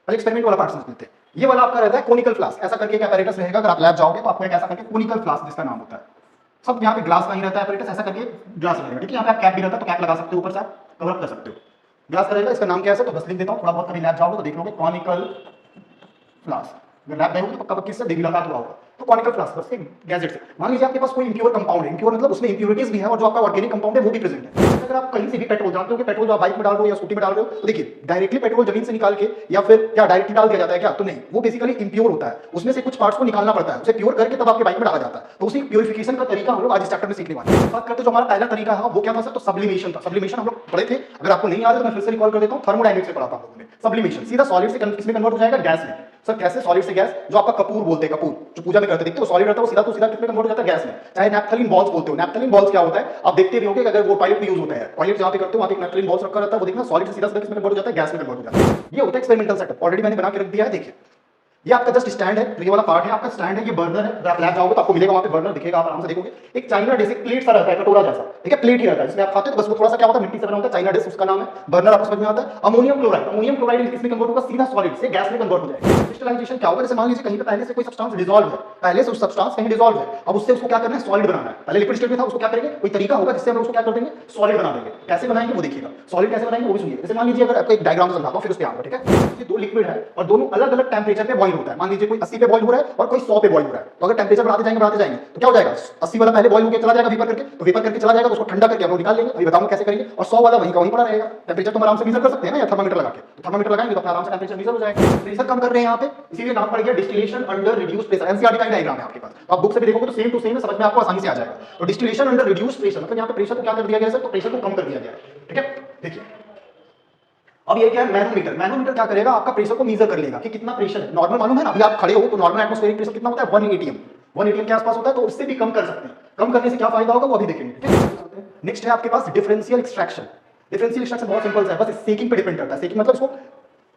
पहले एक्सपेरिमेंट वाला पार्ट समझ लेते हैं। ये वाला आपका रहता है कोनिकल फ्लास्क, ऐसा करके एक apparatus रहेगा, अगर आप लैब जाओगे तो आपको एक ऐसा करके कोनिकल फ्लास्क जिसका नाम होता है, सब यहाँ पे ग्लास का ही रहता है apparatus, ऐसा करके ग्लास रहेगा, ठीक है। यहाँ पे आप कैप भी रहता है तो कैप लगा सकते हो, ऊपर से आप कवर अप कर सकते हो, ग्लास का रहेगा। इसका नाम क्या है तो बस लिख देता हूँ, थोड़ा बहुत कभी लैब जाओगे तो देख लोगे कॉनिकल फ्लास्क, अगर लैब गए होगे तो पक्का पक्की से देवी लगा हुआ होगा। तो कॉनिकल फ्लास्क बस एक गैजेट से, मान लीजिए आपके पास कोई इंप्योर कंपाउंड है, इंप्योर मतलब उसमें इंप्योरिटीज भी है और जो आपका ऑर्गेनिक कंपाउंड है वो भी प्रेजेंट है। अगर आप कहीं से भी पेट्रोल, जानते हो कि पेट्रोल जो आप बाइक में डाल रहे हो या स्कूटी में डाल रहे हो, तो देखिए डायरेक्टली पेट्रोल जमीन से निकाल के या फिर क्या डायरेक्टली डाल दिया जाता है क्या, तो नहीं, वो बेसिकली इंप्योर होता है, उसमें से कुछ पार्ट्स को निकालना पड़ता है, उसे प्योर करके तब आपके बाइक में डाला जाता है। तो उसी प्योरिफिकेशन का तरीका हम लोग आज इस चैप्टर में सीखने वाले हैं। बात करते जो हमारा पहला तरीका है वो क्या था सर, तो सब्लिमेशन था। सब्लिमेशन हम लोग पढ़े थे, अगर आपको नहीं याद है तो मैं फिर से रिकॉल कर देता हूं, थर्मोडायनेमिक्स में पढ़ा था हम लोगों ने। सब्लिमेशन सीधा सॉलिड से किसमें कन्वर्ट हो जाएगा, गैस में। सर कैसे, सॉलिड से गैस, जो आपका कपूर बोलते हैं, कपूर जो पूजा में करते देखते हो सॉलिड रहता है, वो सीधा तो सीधा किसमें कन्वर्ट हो जाता है, गैस में। चाहे नैप्थलीन बॉल्स बोलते हो, नैप्थलीन बॉल्स क्या होता है आप देखते भी होंगे, अगर वो टॉयलेट में यूज होता है, टॉयलेट जहां पे करते हो वहां पे नैप्थलीन बॉल्स रखा रहता है, वो देखना सॉलिड से सीधा सीधा किसमें कन्वर्ट हो जाता है, गैस में कन्वर्ट हो जाता है। ये होता है एक्सपेरिमेंटल सेटअप, ऑलरेडी मैंने बना के रख दिया है, देखिए ये आपका जस्ट स्टैंड है, ये वाला पार्ट है आपका स्टैंड है, ये बर्नर है। अगर आप लैब जाओगे तो आपको मिलेगा वहां पे बर्नर दिखेगा, आप आराम से देखोगे। एक चाइना डिश, एक प्लेट सा रहता है, कटोरा जैसा, ठीक है, प्लेट ही रहता है जिसमें आप खाते हो, तो बस वो थोड़ा सा क्या होता है मिट्टी से बना होता है, चाइना डिश उसका नाम है। बर्नर आपको समझ में आता है। अमोनियम क्लोराइड, अमोनियम क्लोराइड किसमें कन्वर्ट होगा, सीधा सॉलिड से गैस में कन्वर्ट हो जाएगा। क्रिस्टलाइजेशन क्या होगा, जैसे मान लीजिए कहीं पे पहले से कोई सब्सटेंस डिसॉल्व है, पहले से उस सब्सटेंस कहीं डिसॉल्व है, अब उससे उसको क्या करना है, सॉलिड बनाना है। पहले लिक्विड स्टेट में था, उसको क्या करेंगे, कोई तरीका होगा जिससे हम उसको क्या कर देंगे, सॉलिड बना देंगे। कैसे बनाएंगे वो देखिएगा, सॉलिड कैसे बनाएंगे वो भी सुनिए। जैसे मान लीजिए अगर आपको एक डायग्राम समझाता हूं फिर उस पे आऊंगा, ठीक है। ये दो लिक्विड है और दोनों अलग अलग टेंपरेचर पे बॉइल होता है। मान लीजिए कोई 80 पे बॉइल हो रहा है और कोई 100 पे बॉइल हो रहा है, तो अगर टेंपरेचर बढ़ाते जाएंगे तो क्या हो जाएगा, 80 वाला पहले बॉइल होकर चला जाएगा वेपर करके, तो वेपर करके चला जाएगा, तो उसको ठंडा करके हम लोग निकाल लेंगे, अभी बताऊंगा कैसे करेंगे। और 100 वाला वहीं का वहीं पड़ा रहेगा। टेंपरेचर तो हम आराम से मेजर कर सकते हैं ना, या थर्मामीटर लगा के, तो थर्मामीटर लगाएंगे तो अपना आराम से टेंपरेचर मेजर हो जाएगा। प्रेशर कम कर रहे हैं यहाँ पे, इसीलिए नाम पड़ गया distillation under reduced pressure. NCERT का डायग्राम है आपके पास, तो आप बुक से भी देखोगे तो सेम टू सेम है, समझ में आपको आसानी से आ जाएगा। तो डिस्टिलेशन अंडर रिड्यूस्ड प्रेशर मतलब यहाँ पे प्रेशर को क्या कर दिया गया है सर, तो प्रेशर को कम कर दिया गया है, ठीक है। देखिए अब ये क्या है, मैनोमीटर। मैनोमीटर क्या करेगा, आपका प्रेशर को मेजर कर लेगा कि कितना प्रेशर है। नॉर्मल मालूम है ना, अभी आप खड़े हो तो नॉर्मल एटमॉस्फेरिक प्रेशर कितना होता है, 1 atm, 1 atm के आसपास होता है, तो उससे भी कम कर सकते हैं। कम करने से क्या फायदा होगा वो अभी देखेंगे, ठीक है। नेक्स्ट है आपके पास डिफरेंशियल एक्सट्रैक्शन। डिफरेंशियल एक्सट्रैक्शन बहुत सिंपल है, बस सेकिंग पे डिपेंड करता है। सेकिंग मतलब इसको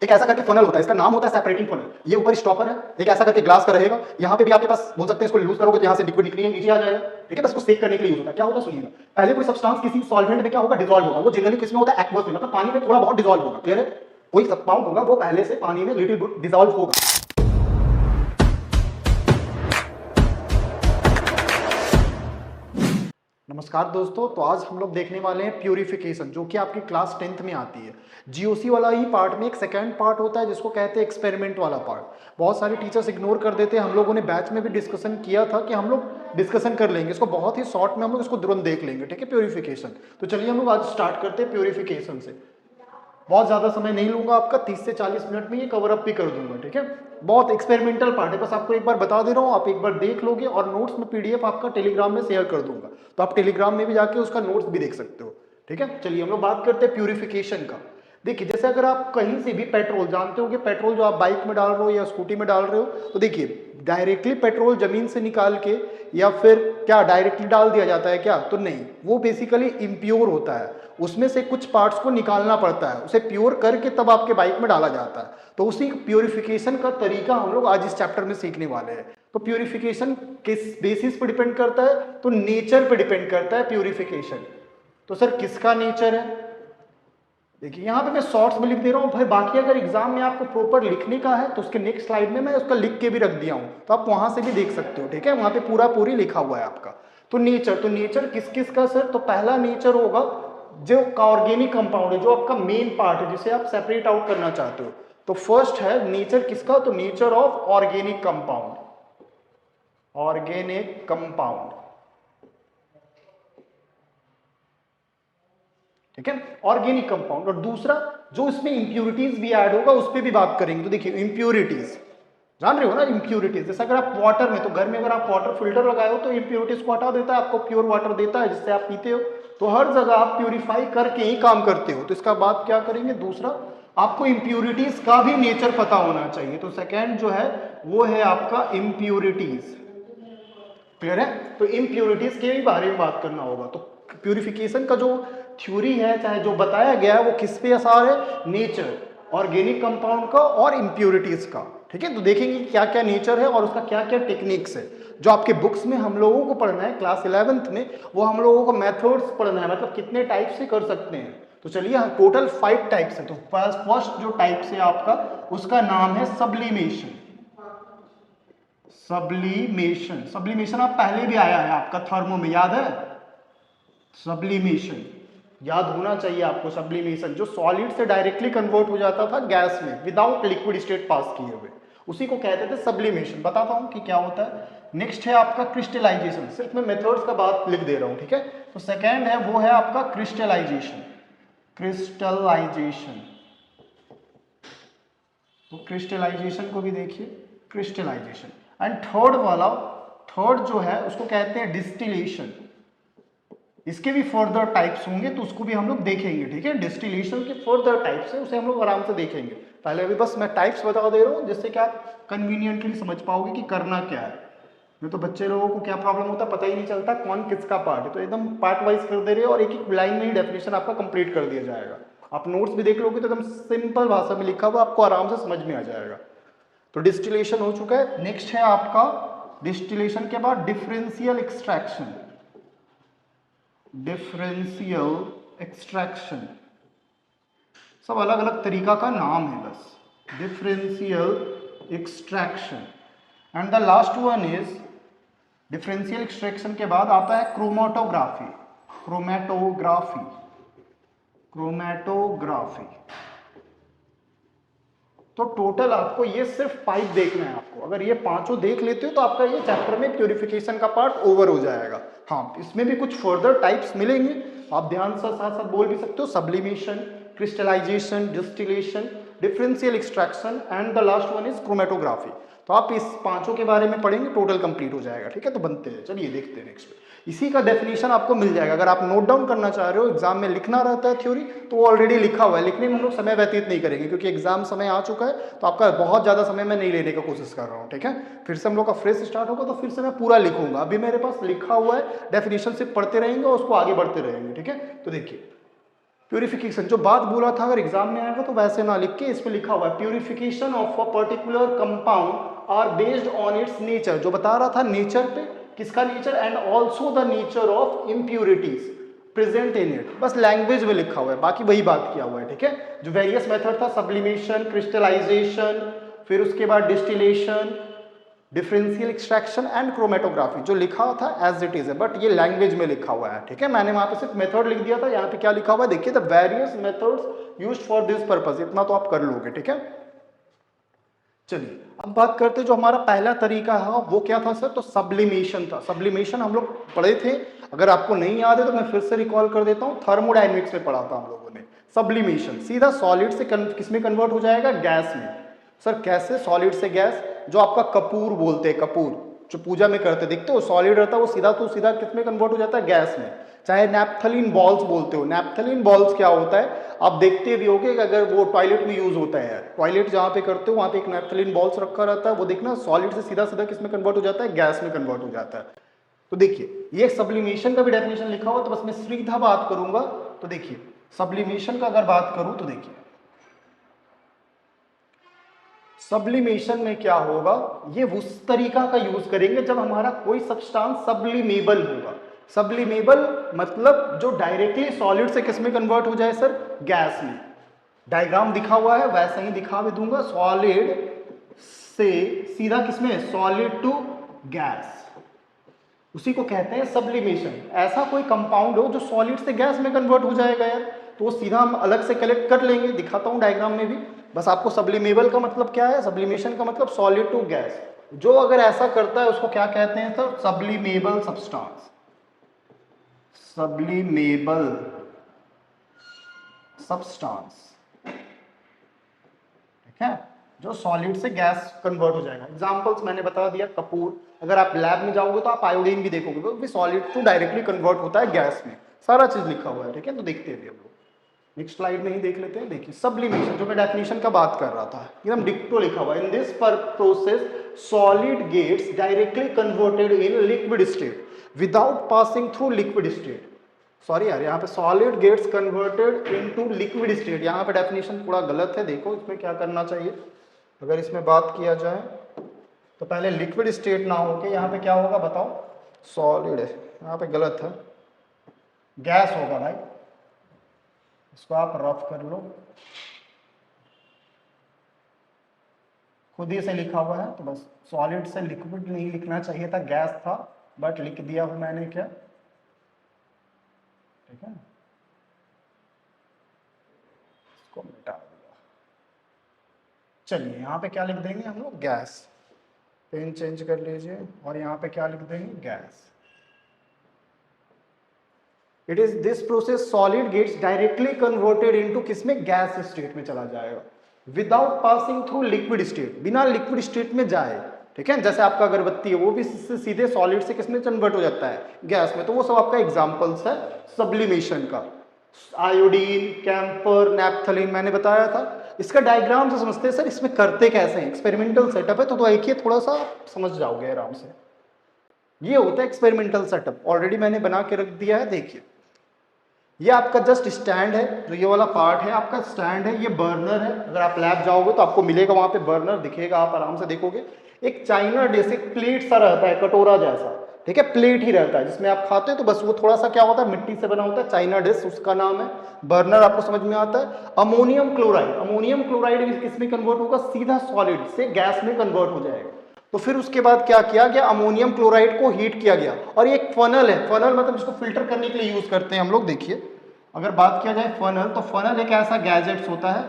एक ऐसा करके फनल होता है, इसका नाम होता है सेपरेटिंग फनल। ये ऊपर स्टॉपर है, एक ऐसा करके ग्लास का रहेगा, यहाँ पे भी आपके पास बोल सकते हैं, इसको लूज करोगे तो यहाँ से लिक्विड निकलेगा, नीचे आ जाएगा, ठीक है। बस इसको सेक करने के लिए यूज होता है। क्या होता है सुनिएगा, पहले कोई सब्सटेंस किसी सॉल्वेंट में क्या होगा, डिसॉल्व होगा। वो जनरली किसमें होता है, एक्वस में, मतलब पानी में थोड़ा बहुत डिसॉल्व होगा, क्लियर है। कोई कंपाउंड होगा वो पहले से पानी में लिटिल बिट डिसॉल्व होगा। नमस्कार दोस्तों, तो आज हम लोग देखने वाले हैं प्यूरिफिकेशन, जो कि आपकी क्लास 10th में आती है। जीओसी वाला ही पार्ट में एक सेकंड पार्ट होता है जिसको कहते हैं एक्सपेरिमेंट वाला पार्ट। बहुत सारे टीचर्स इग्नोर कर देते हैं। हम लोगों ने बैच में भी डिस्कशन किया था कि हम लोग डिस्कशन कर लेंगे इसको, बहुत ही शॉर्ट में हम लोग इसको तुरंत देख लेंगे, ठीक है, प्यूरिफिकेशन। तो चलिए हम लोग आज स्टार्ट करते हैं प्यूरिफिकेशन से। बहुत ज़्यादा समय नहीं लूंगा आपका, 30 से 40 मिनट में ये कवर अप भी कर दूंगा, ठीक है। बहुत एक्सपेरिमेंटल पार्ट है, बस आपको एक बार बता दे रहा हूँ, आप एक बार देख लोगे। और नोट्स में पीडीएफ आपका टेलीग्राम में शेयर कर दूंगा, तो आप टेलीग्राम में भी जाके उसका नोट्स भी देख सकते हो, ठीक है। चलिए हम लोग बात करते हैं प्यूरिफिकेशन का। देखिए जैसे अगर आप कहीं से भी पेट्रोल, जानते हो कि पेट्रोल जो आप बाइक में डाल रहे हो या स्कूटी में डाल रहे हो, तो देखिए डायरेक्टली पेट्रोल जमीन से निकाल के या फिर क्या डायरेक्टली डाल दिया जाता है क्या, तो नहीं, वो बेसिकली इम्प्योर होता है, उसमें से कुछ पार्ट्स को निकालना पड़ता है, उसे प्योर करके तब आपके बाइक में डाला जाता है। तो उसी प्योरिफिकेशन का तरीका हम लोग आज इस चैप्टर में सीखने वाले हैं। तो प्योरिफिकेशन किस बेसिस पर डिपेंड करता है, तो नेचर पे डिपेंड करता है प्योरिफिकेशन। तो सर किसका नेचर है, देखिए यहाँ पे मैं शॉर्ट्स में लिख दे रहा हूँ भाई, बाकी अगर एग्जाम में आपको प्रॉपर लिखने का है तो उसके नेक्स्ट स्लाइड में मैं उसका लिख के भी रख दिया हूँ, तो आप वहां से भी देख सकते हो, ठीक है। वहां पे पूरी लिखा हुआ है आपका। तो नेचर किस किस का सर, तो पहला नेचर होगा जो ऑर्गेनिक कंपाउंड है, जो आपका मेन पार्ट है जिसे आप सेपरेट आउट करना चाहते हो। तो फर्स्ट है नेचर किसका, तो nature of organic compound, organic compound, ठीक है, ऑर्गेनिक कंपाउंड। और दूसरा जो इसमें इंप्यूरिटीज भी ऐड होगा उस पर भी बात करेंगे। तो देखिए इंप्यूरिटीज जान रहे हो ना, इंप्यूरिटीज जैसे अगर आप वाटर में, तो घर में अगर आप वाटर फिल्टर लगाए हो तो इंप्यूरिटीज को हटा देता है, आपको प्योर वाटर देता है जिससे आप पीते हो। तो हर जगह आप प्यूरिफाई करके ही काम करते हो। तो इसका बात क्या करेंगे, दूसरा आपको इंप्यूरिटीज का भी नेचर पता होना चाहिए। तो सेकेंड जो है वो है आपका इंप्यूरिटीज, क्लियर है। तो इंप्यूरिटीज के भी बारे में बात करना होगा। तो प्यूरिफिकेशन का जो थ्योरी है, चाहे जो बताया गया है, वो किस पे आसार है, नेचर, ऑर्गेनिक कंपाउंड का और इंप्यूरिटीज का, ठीक है। तो देखेंगे क्या क्या नेचर है और उसका क्या क्या टेक्निक्स है। जो आपके बुक्स में हम लोगों को पढ़ना है क्लास 11th में, वो हम लोगों को मेथड्स पढ़ना है, मतलब कितने टाइप से कर सकते हैं। तो चलिए टोटल 5 टाइप्स है। तो फर्स्ट जो टाइप्स है आपका उसका नाम है सब्लिमेशन। सब्लिमेशन, सब्लिमेशन आप पहले भी आया है आपका थर्मो में, याद है? सब्लिमेशन याद होना चाहिए आपको। सब्लिमेशन जो सॉलिड से डायरेक्टली कन्वर्ट हो जाता था गैस में विदाउट लिक्विड स्टेट पास किए हुए, उसी को कहते थे सब्लिमेशन। बताता हूं कि क्या होता है। नेक्स्ट है आपका क्रिस्टलाइजेशन। सिर्फ मैं मेथड्स का बात लिख दे रहा हूं, ठीक है? तो सेकेंड है वो है आपका क्रिस्टलाइजेशन। क्रिस्टलाइजेशन, तो क्रिस्टलाइजेशन को भी देखिए, क्रिस्टलाइजेशन। एंड थर्ड वाला, थर्ड जो है उसको कहते हैं डिस्टिलेशन। इसके भी फर्दर टाइप्स होंगे तो उसको भी हम लोग देखेंगे, ठीक है? डिस्टिलेशन के फर्दर टाइप्स है, उसे हम लोग आराम से देखेंगे। पहले अभी बस मैं टाइप्स बता दे रहा हूँ जिससे कि आप कन्वीनियंटली समझ पाओगे कि करना क्या है। नहीं तो बच्चे लोगों को क्या प्रॉब्लम होता है, पता ही नहीं चलता कौन किसका पार्ट है। तो एकदम पार्ट वाइज कर दे रहे हो और एक एक लाइन में ही डेफिनेशन आपका कंप्लीट कर दिया जाएगा। आप नोट्स भी देख लोगे तो एकदम सिंपल भाषा में लिखा हुआ आपको आराम से समझ में आ जाएगा। तो डिस्टिलेशन हो चुका है। नेक्स्ट है आपका डिस्टिलेशन के बाद डिफरेंशियल एक्सट्रैक्शन। डिफरेंशियल एक्सट्रैक्शन सब अलग अलग तरीका का नाम है बस। Differential extraction and the last one is, differential extraction के बाद आता है क्रोमेटोग्राफी। Chromatography, chromatography. तो टोटल आपको ये सिर्फ 5 देखना है आपको। अगर ये पांचों देख लेते हो तो आपका ये चैप्टर में प्यूरिफिकेशन का पार्ट ओवर हो जाएगा। हाँ, इसमें भी कुछ फर्दर टाइप्स मिलेंगे, आप ध्यान से साथ साथ बोल भी सकते हो। Sublimation, crystallisation, distillation, differential extraction and the last one is chromatography. तो आप इस पांचों के बारे में पढ़ेंगे, टोटल कंप्लीट हो जाएगा, ठीक है? तो बनते हैं, चलिए देखते हैं नेक्स्ट। इसी का डेफिनेशन आपको मिल जाएगा। अगर आप नोट डाउन करना चाह रहे हो, एग्जाम में लिखना रहता है थ्योरी, तो वो ऑलरेडी लिखा हुआ है। लिखने में हम लोग समय व्यतीत नहीं करेंगे क्योंकि एग्जाम समय आ चुका है, तो आपका बहुत ज्यादा समय मैं नहीं लेने की कोशिश कर रहा हूँ, ठीक है? फिर से हम लोग का फ्रेश स्टार्ट होगा तो फिर से मैं पूरा लिखूंगा। अभी मेरे पास लिखा हुआ है, डेफिनेशन सिर्फ पढ़ते रहेंगे और उसको आगे बढ़ते रहेंगे, ठीक है? तो देखिए प्यूरिफिकेशन जो बात बोला था, अगर एग्जाम में आएगा तो वैसे ना लिख के इसमें लिखा हुआ है purification of a particular compound are based on its nature. जो बता रहा था नेचर पे, किसका nature, and also the nature of impurities present in it. बस लैंग्वेज में लिखा हुआ है, बाकी वही बात किया हुआ है, ठीक है? जो वेरियस मेथड था, सब्लिमेशन, क्रिस्टलाइजेशन, फिर उसके बाद distillation, differential extraction and chromatography, जो लिखा था एज इट इज है, बट ये लैंग्वेज में लिखा हुआ है, ठीक है? मैंने वहां पे सिर्फ मेथड लिख दिया था, यहाँ पे क्या लिखा हुआ है देखिए, the various methods used for this purpose. इतना तो आप कर लोगे, ठीक है? चलिए अब बात करते हैं जो हमारा पहला तरीका है वो क्या था सर? तो सब्लिमेशन था। सब्लिमेशन हम लोग पढ़े थे, अगर आपको नहीं याद है तो मैं फिर से रिकॉल कर देता हूँ। थर्मोडायनेमिक्स में पढ़ा था हम लोगों ने। सब्लिमेशन सीधा सॉलिड से किसमें कन्वर्ट हो जाएगा? गैस में। सर कैसे सॉलिड से गैस? जो आपका कपूर बोलते हैं, कपूर जो पूजा में करते देखते हो, सॉलिड रहता है वो सीधा तो सीधा किसमें कन्वर्ट हो जाता है? गैस में। चाहे नैप्थलीन बॉल्स बोलते हो, नैप्थलीन बॉल्स क्या होता है आप देखते भी होगे कि अगर वो टॉयलेट में यूज होता है, टॉयलेट जहाँ पे करते हो वहाँ पे एक नैप्थलीन बॉल्स रखा रहता है, वो देखना सॉलिड से सीधा सीधा किसमें कन्वर्ट हो जाता है? गैस में कन्वर्ट हो जाता है। तो देखिए ये सब्लिमेशन का भी डेफिनेशन लिखा हुआ, तो बस मैं सीधा बात करूंगा। तो देखिए सब्लिमेशन का अगर बात करूं तो देखिए सब्लिमेशन में क्या होगा, ये उस तरीका का यूज करेंगे जब हमारा कोई सब्सटेंस सब्लिमेबल होगा। सब्लिमेबल मतलब जो डायरेक्टली सॉलिड से किसमें कन्वर्ट हो जाए सर? गैस में। डायग्राम दिखा हुआ है वैसे ही दिखा भी दूंगा, सॉलिड से सीधा किसमें? सॉलिड टू गैस, उसी को कहते हैं सब्लिमेशन। ऐसा कोई कंपाउंड हो जो सॉलिड से गैस में कन्वर्ट हो जाएगा यार, तो वो सीधा हम अलग से कलेक्ट कर लेंगे, दिखाता हूं डायग्राम में भी। बस आपको सब्लिमेबल का मतलब क्या है, सब्लिमेशन का मतलब सॉलिड टू गैस। जो अगर ऐसा करता है उसको क्या कहते हैं sir? Sublimable substance. Sublimable substance, ठीक है? जो सॉलिड से गैस कन्वर्ट हो जाएगा। एग्जांपल्स मैंने बता दिया, कपूर। अगर आप लैब में जाओगे तो आप आयोडीन भी देखोगे, वो भी सॉलिड टू डायरेक्टली कन्वर्ट होता है गैस में। सारा चीज लिखा हुआ है, ठीक है? तो देखते हैं हम लोग नेक्स्ट स्लाइड में ही देख लेते हैं। देखिए सब्लिमेशन, जो मैं डेफिनेशन का बात कर रहा था, एकदम डिक्टो लिखा हुआ है। In this process solid gets directly converted in liquid state without passing through liquid state. Sorry यार, यहाँ पे solid gets converted into liquid state, यहाँ पे डेफिनेशन थोड़ा गलत है। देखो इसमें क्या करना चाहिए, अगर इसमें बात किया जाए तो पहले लिक्विड स्टेट ना होके यहाँ पे क्या होगा बताओ? सॉलिड है, यहाँ पे गलत है, गैस होगा भाई। इसको आप रफ कर लो, खुद ही से लिखा हुआ है, तो बस सॉलिड से लिक्विड नहीं लिखना चाहिए था, गैस था, बट लिख दिया हूं मैंने क्या, ठीक है, इसको मिटा दिया। चलिए यहाँ पे क्या लिख देंगे हम लोग, गैस, पेन चेंज कर लीजिए, और यहाँ पे क्या लिख देंगे, gas. It is this process solid gets directly converted into किसमें, गैस स्टेट में चला जाएगा, without passing through liquid state, बिना लिक्विड स्टेट में जाए, ठीक है। जैसे आपका अगरबत्ती है वो भी सीधे सॉलिड से किसमें कन्वर्ट हो जाता है, गैस में। तो वो सब आपका एग्जांपल्स है सब्लिमेशन का। आयोडीन, कैंपर, नैप्थलीन मैंने बताया था। इसका डायग्राम से समझते हैं सर इसमें करते कैसे हैं, एक्सपेरिमेंटल सेटअप है, तो एक ही थोड़ा सा समझ जाओगे आराम से। ये होता है एक्सपेरिमेंटल सेटअप, ऑलरेडी मैंने बना के रख दिया है, देखिए। ये आपका जस्ट स्टैंड है, जो ये वाला पार्ट है आपका स्टैंड है, ये बर्नर है। अगर आप लैब जाओगे तो आपको मिलेगा वहां पे बर्नर दिखेगा, आप आराम से देखोगे। एक चाइना डिश, एक प्लेट सा रहता है, कटोरा जैसा, ठीक है, प्लेट ही रहता है जिसमें आप खाते हो। तो बस वो थोड़ा सा क्या होता है, मिट्टी से बना होता है, चाइना डिश उसका नाम है। बर्नर आपको समझ में आता है। अमोनियम क्लोराइड, अमोनियम क्लोराइड किस में कन्वर्ट होगा, सीधा सॉलिड से गैस में कन्वर्ट हो जाएगा। तो फिर उसके बाद क्या किया गया, अमोनियम क्लोराइड को हीट किया गया, और ये एक फनल है। फनल मतलब इसको फिल्टर करने के लिए यूज करते हैं हम लोग। देखिए अगर बात किया जाए फनल, तो फनल एक ऐसा गैजेट्स होता है,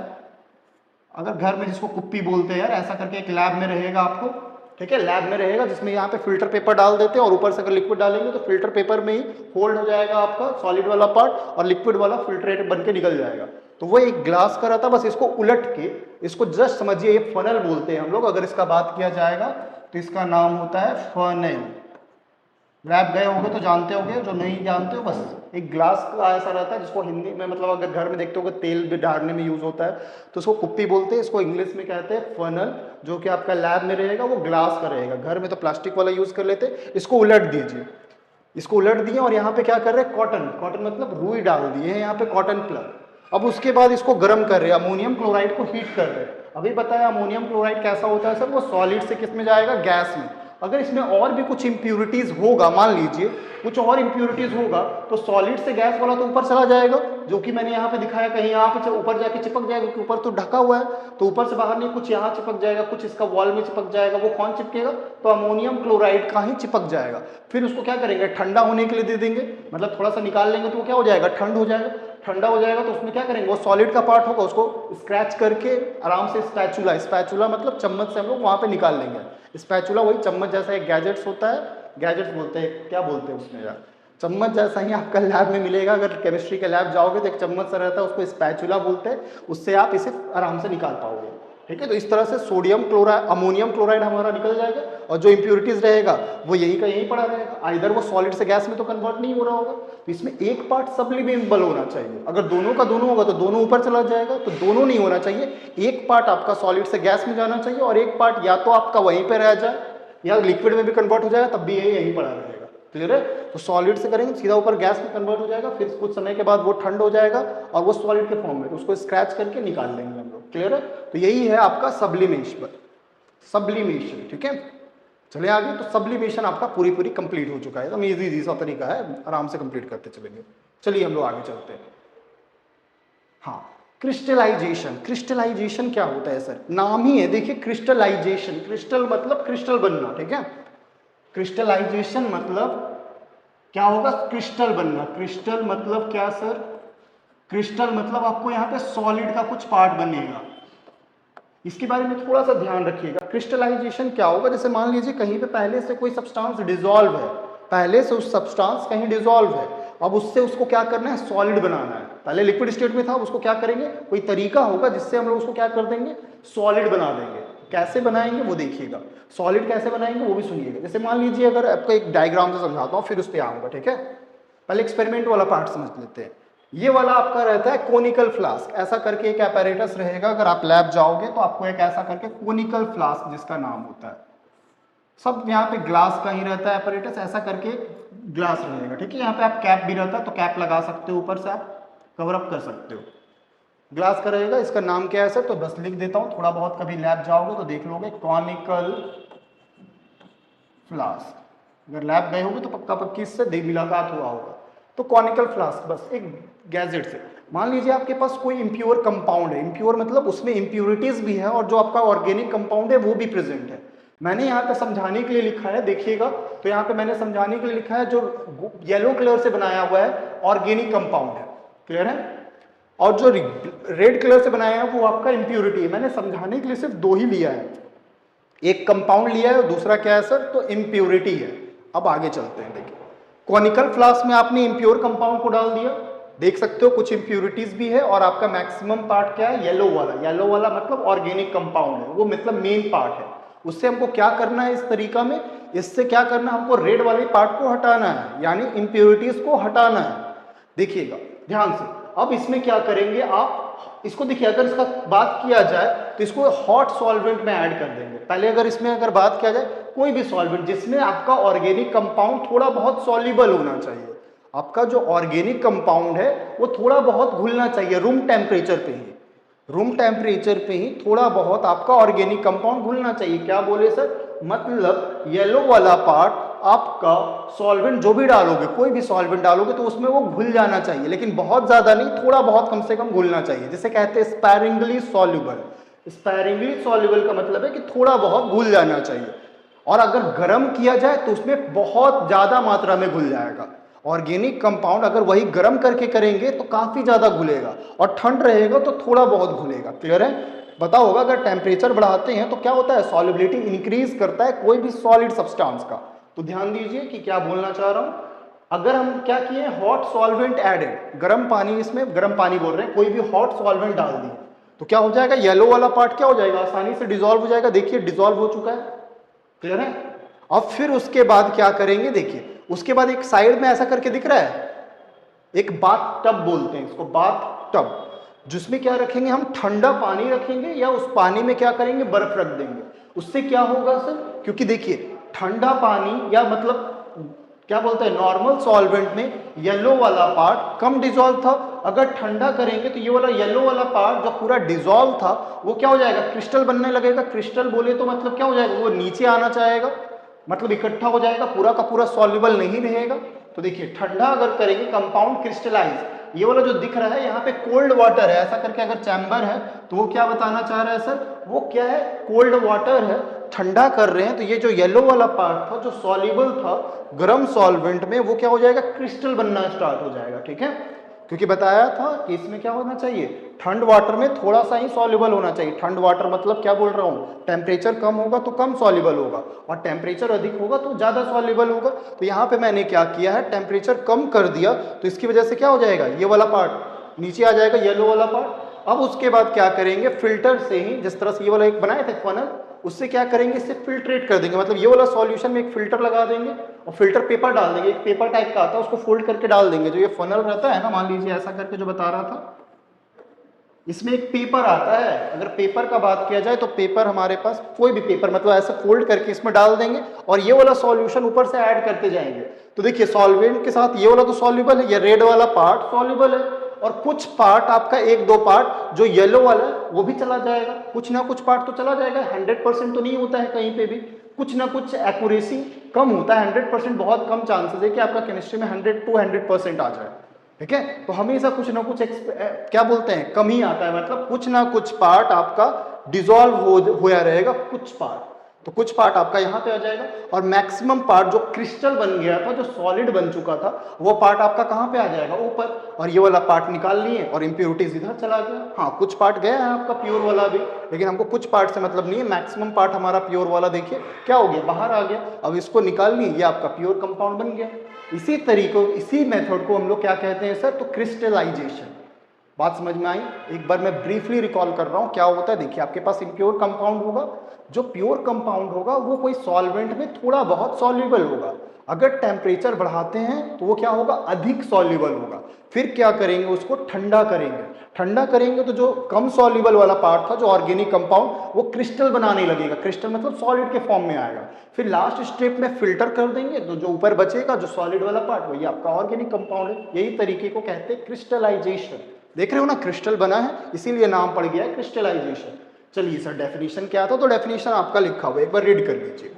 अगर घर में जिसको कुप्पी बोलते हैं यार, ऐसा करके एक लैब में रहेगा आपको, ठीक है, लैब में रहेगा, जिसमें यहाँ पे फिल्टर पेपर डाल देते हैं, और ऊपर से अगर लिक्विड डालेंगे तो फिल्टर पेपर में ही होल्ड हो जाएगा आपका सॉलिड वाला पार्ट, और लिक्विड वाला फिल्ट्रेट बन के निकल जाएगा। तो वो एक ग्लास का रहता है, बस इसको उलट के, इसको जस्ट समझिए, ये फनल बोलते हैं हम लोग। अगर इसका बात किया जाएगा तो इसका नाम होता है फनल। लैब गए होगे तो जानते होगे, जो नहीं जानते हो बस एक ग्लास का ऐसा रहता है, जिसको हिंदी में मतलब अगर घर में देखते होगे तेल भी डालने में यूज होता है, तो उसको कुप्पी बोलते हैं, इसको इंग्लिश में कहते हैं फनल। जो कि आपका लैब में रहेगा वो ग्लास का रहेगा, घर में तो प्लास्टिक वाला यूज कर लेते। इसको उलट दीजिए, इसको उलट दिए, और यहाँ पे क्या कर रहे हैं, कॉटन, कॉटन मतलब रुई डाल दिए हैं यहाँ पे, कॉटन प्लग। अब उसके बाद इसको गर्म कर रहे हैं, अमोनियम क्लोराइड को हीट कर रहे हैं। अभी बताया अमोनियम क्लोराइड कैसा होता है सर, वो सॉलिड से किस में जाएगा, गैस में। अगर इसमें और भी कुछ इंप्यूरिटीज होगा, मान लीजिए कुछ और इंप्यूरिटीज होगा, तो सॉलिड से गैस वाला तो ऊपर चला जाएगा, जो कि मैंने यहाँ पे दिखाया, कहीं यहाँ पे ऊपर जाके चिपक जाएगा, क्योंकि ऊपर तो ढका हुआ है, तो ऊपर से बाहर नहीं, कुछ यहाँ चिपक जाएगा, कुछ इसका वॉल में चिपक जाएगा। वो कौन चिपकेगा, तो अमोनियम क्लोराइड का ही चिपक जाएगा। फिर उसको क्या करेंगे, ठंडा होने के लिए दे देंगे, मतलब थोड़ा सा निकाल लेंगे, तो वो क्या हो जाएगा, ठंड हो जाएगा। ठंडा हो जाएगा तो उसमें क्या करेंगे, वो सॉलिड का पार्ट होगा, उसको स्क्रैच करके आराम से स्पैचुला, स्पैचुला मतलब चम्मच से हम लोग वहां पे निकाल लेंगे। स्पैचुला वही चम्मच जैसा एक गैजेट्स होता है, गैजेट्स बोलते हैं, क्या बोलते हैं उसमें यार, चम्मच जैसा ही आपका लैब में मिलेगा। अगर केमिस्ट्री के लैब जाओगे तो एक चम्मच सा रहता है, उसको स्पैचुला बोलते हैं, उससे आप इसे आराम से निकाल पाओगे, ठीक है। तो इस तरह से सोडियम क्लोराइड, अमोनियम क्लोराइड हमारा निकल जाएगा, और जो इंप्यूरिटीज रहेगा वो यहीं का यहीं पड़ा रहेगा। आइदर वो सॉलिड से गैस में तो कन्वर्ट नहीं हो रहा होगा, तो इसमें एक पार्ट सब्लिमेबल होना चाहिए। अगर दोनों का दोनों होगा तो दोनों ऊपर चला जाएगा, तो दोनों नहीं होना चाहिए। एक पार्ट आपका सॉलिड से गैस में जाना चाहिए, और एक पार्ट या तो आपका वहीं पर रह जाए, या लिक्विड में भी कन्वर्ट हो जाएगा, तब भी यहीं पड़ा रहेगा। क्लियर है। तो सॉलिड से करेंगे सीधा ऊपर गैस में कन्वर्ट हो जाएगा, फिर कुछ समय के बाद वो ठंड हो जाएगा, और वो सॉलिड के फॉर्म में, तो उसको स्क्रैच करके निकाल लेंगे हम लोग। क्लियर है। तो यही है आपका सब्लिमेशन, सब्लिमेशन, ठीक है। चले आगे। तो सब्लिमेशन आपका पूरी पूरी कंप्लीट हो चुका है, एकदम इजी सा तरीका है, आराम से कंप्लीट करते चलेंगे। चलिए हम लोग आगे चलते हैं। हाँ, क्रिस्टलाइजेशन। क्रिस्टलाइजेशन क्या होता है सर, नाम ही है, देखिए क्रिस्टलाइजेशन, क्रिस्टल मतलब क्रिस्टल बनना, ठीक है। क्रिस्टलाइजेशन मतलब क्या होगा, क्रिस्टल बनना। क्रिस्टल मतलब क्या सर, क्रिस्टल मतलब आपको यहाँ पे सॉलिड का कुछ पार्ट बनेगा। इसके बारे में थोड़ा सा ध्यान रखिएगा। क्रिस्टलाइजेशन क्या होगा, जैसे मान लीजिए कहीं पे पहले से कोई सब्सटेंस डिसॉल्व है, पहले से उस सब्सटेंस कहीं डिसॉल्व है, अब उससे उसको क्या करना है, सॉलिड बनाना है। पहले लिक्विड स्टेट में था, उसको क्या करेंगे, कोई तरीका होगा जिससे हम लोग उसको क्या कर देंगे, सॉलिड बना देंगे। कैसे बनाएंगे वो देखिएगा, सॉलिड कैसे बनाएंगे वो भी सुनिएगा। जैसे मान लीजिए अगर आपको एक डायग्राम से समझाता हूँ, फिर उस पर आऊंगा, ठीक है। पहले एक्सपेरिमेंट वाला पार्ट समझ लेते हैं। ये वाला आपका रहता है कोनिकल फ्लास्क, ऐसा करके एक apparatus रहेगा। अगर आप लैब जाओगे तो आपको एक ऐसा करके कोनिकल फ्लास्क जिसका नाम होता है, सब यहाँ पे ग्लास का ही रहता है apparatus, ऐसा करके ग्लास रहेगा, ठीक है। यहाँ पे आप कैप भी रहता है, तो कैप लगा सकते हो, ऊपर से आप कवर अप कर सकते हो। ग्लास का रहेगा, इसका नाम क्या है सर, तो बस लिख देता हूँ, थोड़ा बहुत कभी लैब जाओगे तो देख लोगे, कॉनिकल फ्लास्क। अगर लैब गए होगे तो पक्का पक्की इससे मुलाकात हुआ होगा। तो कॉनिकल फ्लास्क बस एक गैजेट से, मान लीजिए आपके पास कोई इम्प्योर कंपाउंड है, इम्प्योर मतलब उसमें इम्प्योरिटीज भी है और जो आपका ऑर्गेनिक कंपाउंड है वो भी प्रेजेंट है। मैंने यहाँ पे समझाने के लिए लिखा है, देखिएगा तो यहाँ पे मैंने समझाने के लिए लिखा है जो येलो कलर से बनाया हुआ है ऑर्गेनिक कंपाउंड है, क्लियर है, और जो रेड कलर से बनाया है वो आपका इम्प्योरिटी है। मैंने समझाने के लिए सिर्फ दो ही लिया है, एक कंपाउंड लिया है और दूसरा क्या है सर, तो इम्प्योरिटी है। अब आगे चलते हैं, देखिए कॉनिकल फ्लास्क में आपने इम्प्योर कंपाउंड को डाल दिया, देख सकते हो कुछ इम्प्योरिटीज भी है, और आपका मैक्सिमम पार्ट क्या है, येलो वाला। येलो वाला मतलब ऑर्गेनिक कंपाउंड है, वो मतलब मेन पार्ट है। उससे हमको क्या करना है इस तरीका में, इससे क्या करना है, हमको रेड वाले पार्ट को हटाना है, यानी इम्प्योरिटीज को हटाना है। देखिएगा ध्यान से, अब इसमें क्या करेंगे आप, इसको देखिए अगर इसका बात किया जाए तो इसको हॉट सॉल्वेंट में ऐड कर देंगे। पहले अगर इसमें अगर बात किया जाए कोई भी सॉल्वेंट जिसमें आपका ऑर्गेनिक कंपाउंड थोड़ा बहुत सॉल्युबल होना चाहिए, आपका जो ऑर्गेनिक कंपाउंड है वो थोड़ा बहुत घुलना चाहिए रूम टेम्परेचर पे ही, रूम टेम्परेचर पे ही थोड़ा बहुत आपका ऑर्गेनिक कंपाउंड घुलना चाहिए। क्या बोले सर, मतलब येलो वाला पार्ट आपका सॉल्वेंट जो भी डालोगे, कोई भी सॉल्वेंट डालोगे तो उसमें वो घुल जाना चाहिए, लेकिन बहुत ज्यादा नहीं, थोड़ा बहुत कम से कम घुलना चाहिए, जिसे कहते हैं स्पैरिंगली सॉल्युबल। स्पैरिंगली सॉल्युबल का मतलब है कि थोड़ा बहुत घुल जाना चाहिए, और अगर गर्म किया जाए तो उसमें बहुत ज्यादा मात्रा में घुल जाएगा। ऑर्गेनिक कंपाउंड अगर वही गर्म करके करेंगे तो काफी ज्यादा घुलेगा, और ठंड रहेगा तो थोड़ा बहुत घुलेगा, क्लियर है। पता होगा अगर टेम्परेचर बढ़ाते हैं तो क्या होता है, सॉल्युबिलिटी इंक्रीज करता है कोई भी सॉलिड सब्सटेंस का। तो ध्यान दीजिए कि क्या बोलना चाह रहा हूं, अगर हम क्या किए, हॉट सॉल्वेंट एडेड, गर्म पानी, इसमें गर्म पानी बोल रहे हैं, कोई भी हॉट सॉल्वेंट डाल दिए तो क्या हो जाएगा, येलो वाला पार्ट क्या हो जाएगा, आसानी से डिसॉल्व हो जाएगा। देखिए डिसॉल्व हो चुका है, क्लियर है। अब फिर उसके बाद क्या करेंगे, देखिए उसके बाद एक साइड में ऐसा करके दिख रहा है, एक बाथ टब बोलते हैं इसको, बाथ टब, जिसमें क्या रखेंगे हम, ठंडा पानी रखेंगे, या उस पानी में क्या करेंगे, बर्फ रख देंगे। उससे क्या होगा सर, क्योंकि देखिए ठंडा पानी या मतलब क्या बोलते हैं, नॉर्मल सॉल्वेंट में येलो वाला पार्ट कम डिसॉल्व था, अगर ठंडा करेंगे तो ये वाला येलो वाला पार्ट जो पूरा डिसॉल्व था वो क्या हो जाएगा, क्रिस्टल बनने लगेगा। क्रिस्टल बोले तो मतलब क्या हो जाएगा, वो नीचे आना चाहेगा, मतलब इकट्ठा हो जाएगा, पूरा का पूरा सॉल्युबल नहीं रहेगा। तो देखिए ठंडा अगर करेंगे, कंपाउंड क्रिस्टलाइज, ये वाला जो दिख रहा है यहाँ पे कोल्ड वाटर है, ऐसा करके अगर चैम्बर है तो वो क्या बताना चाह रहा है सर, वो क्या है, कोल्ड वाटर है, ठंडा कर रहे हैं, तो ये जो येलो वाला पार्ट था जो सॉल्युबल था गर्म सॉल्वेंट में, वो क्या हो जाएगा, क्रिस्टल बनना स्टार्ट हो जाएगा, ठीक है। क्योंकि बताया था कि इसमें क्या होना चाहिए, ठंड वाटर में थोड़ा सा ही सॉल्युबल होना चाहिए। ठंड वाटर मतलब क्या बोल रहा हूँ, टेम्परेचर कम होगा तो कम सॉल्युबल होगा, और टेम्परेचर अधिक होगा तो ज्यादा सॉल्युबल होगा। तो यहाँ पे मैंने क्या किया है, टेम्परेचर कम कर दिया, तो इसकी वजह से क्या हो जाएगा, ये वाला पार्ट नीचे आ जाएगा, येलो वाला पार्ट। अब उसके बाद क्या करेंगे, फिल्टर से ही, जिस तरह से ये वाला एक बनाए थे फनल, उससे क्या करेंगे, इससे फिल्ट्रेट कर देंगे, मतलब ये वाला सॉल्यूशन में एक फिल्टर लगा देंगे और फिल्टर पेपर डाल देंगे, एक पेपर टाइप का आता है उसको फोल्ड करके डाल देंगे। जो ये फनल रहता है ना, मान लीजिए ऐसा करके जो बता रहा था, इसमें एक पेपर आता है, अगर पेपर का बात किया जाए तो पेपर हमारे पास कोई भी पेपर, मतलब ऐसे फोल्ड करके इसमें डाल देंगे और ये वाला सॉल्यूशन ऊपर से ऐड करते जाएंगे। तो देखिए सॉल्वेंट के साथ ये वाला तो सॉल्युबल है, ये रेड वाला पार्ट सॉल्युबल है, और कुछ पार्ट आपका एक दो पार्ट जो येलो वाला है वो भी चला जाएगा, कुछ ना कुछ पार्ट तो चला जाएगा। 100% तो नहीं होता है कहीं पे भी, कुछ ना कुछ एक्यूरेसी कम होता है, 100% बहुत कम चांसेस है कि आपका केमिस्ट्री में 100 to 100% आ जाए, ठीक है। तो हमेशा कुछ ना कुछ क्या बोलते हैं, कम ही आता है, मतलब कुछ ना कुछ पार्ट आपका डिसॉल्व होया रहेगा, कुछ पार्ट, तो कुछ पार्ट आपका यहाँ पे आ जाएगा, और मैक्सिमम पार्ट जो क्रिस्टल बन गया था, जो सॉलिड बन चुका था, वो पार्ट आपका कहाँ पे आ जाएगा, ऊपर। और ये वाला पार्ट निकाल लिए और इम्प्योरिटीज इधर चला गया। हाँ कुछ पार्ट गया है आपका प्योर वाला भी, लेकिन हमको कुछ पार्ट से मतलब नहीं है, मैक्सिमम पार्ट हमारा प्योर वाला देखिए क्या हो गया, बाहर आ गया। अब इसको निकाल लिए, ये आपका प्योर कंपाउंड बन गया। इसी तरीके, इसी मेथड को हम लोग क्या कहते हैं सर, तो क्रिस्टलाइजेशन। बात समझ में आई? एक बार मैं ब्रीफली रिकॉल कर रहा हूं क्या होता है। देखिए आपके पास इम्प्योर कंपाउंड होगा, जो प्योर कंपाउंड होगा वो कोई सॉल्वेंट में थोड़ा बहुत सॉल्युबल होगा, अगर टेम्परेचर बढ़ाते हैं तो वो क्या होगा, अधिक सॉल्युबल होगा। फिर क्या करेंगे, उसको ठंडा करेंगे। ठंडा करेंगे तो जो कम सॉल्युबल वाला पार्ट था, जो ऑर्गेनिक कंपाउंड, वो क्रिस्टल बनाने लगेगा, क्रिस्टल मतलब सॉलिड के फॉर्म में आएगा। फिर लास्ट स्टेप में फिल्टर कर देंगे, तो जो ऊपर बचेगा जो सॉलिड वाला पार्ट, वही आपका ऑर्गेनिक कंपाउंड है। यही तरीके को कहते हैं क्रिस्टलाइजेशन। देख रहे हो ना, क्रिस्टल बना है इसीलिए नाम पड़ गया है क्रिस्टलाइजेशन। चलिए सर डेफिनेशन क्या था, तो डेफिनेशन आपका लिखा हुआ है, एक बार रीड कर लीजिए।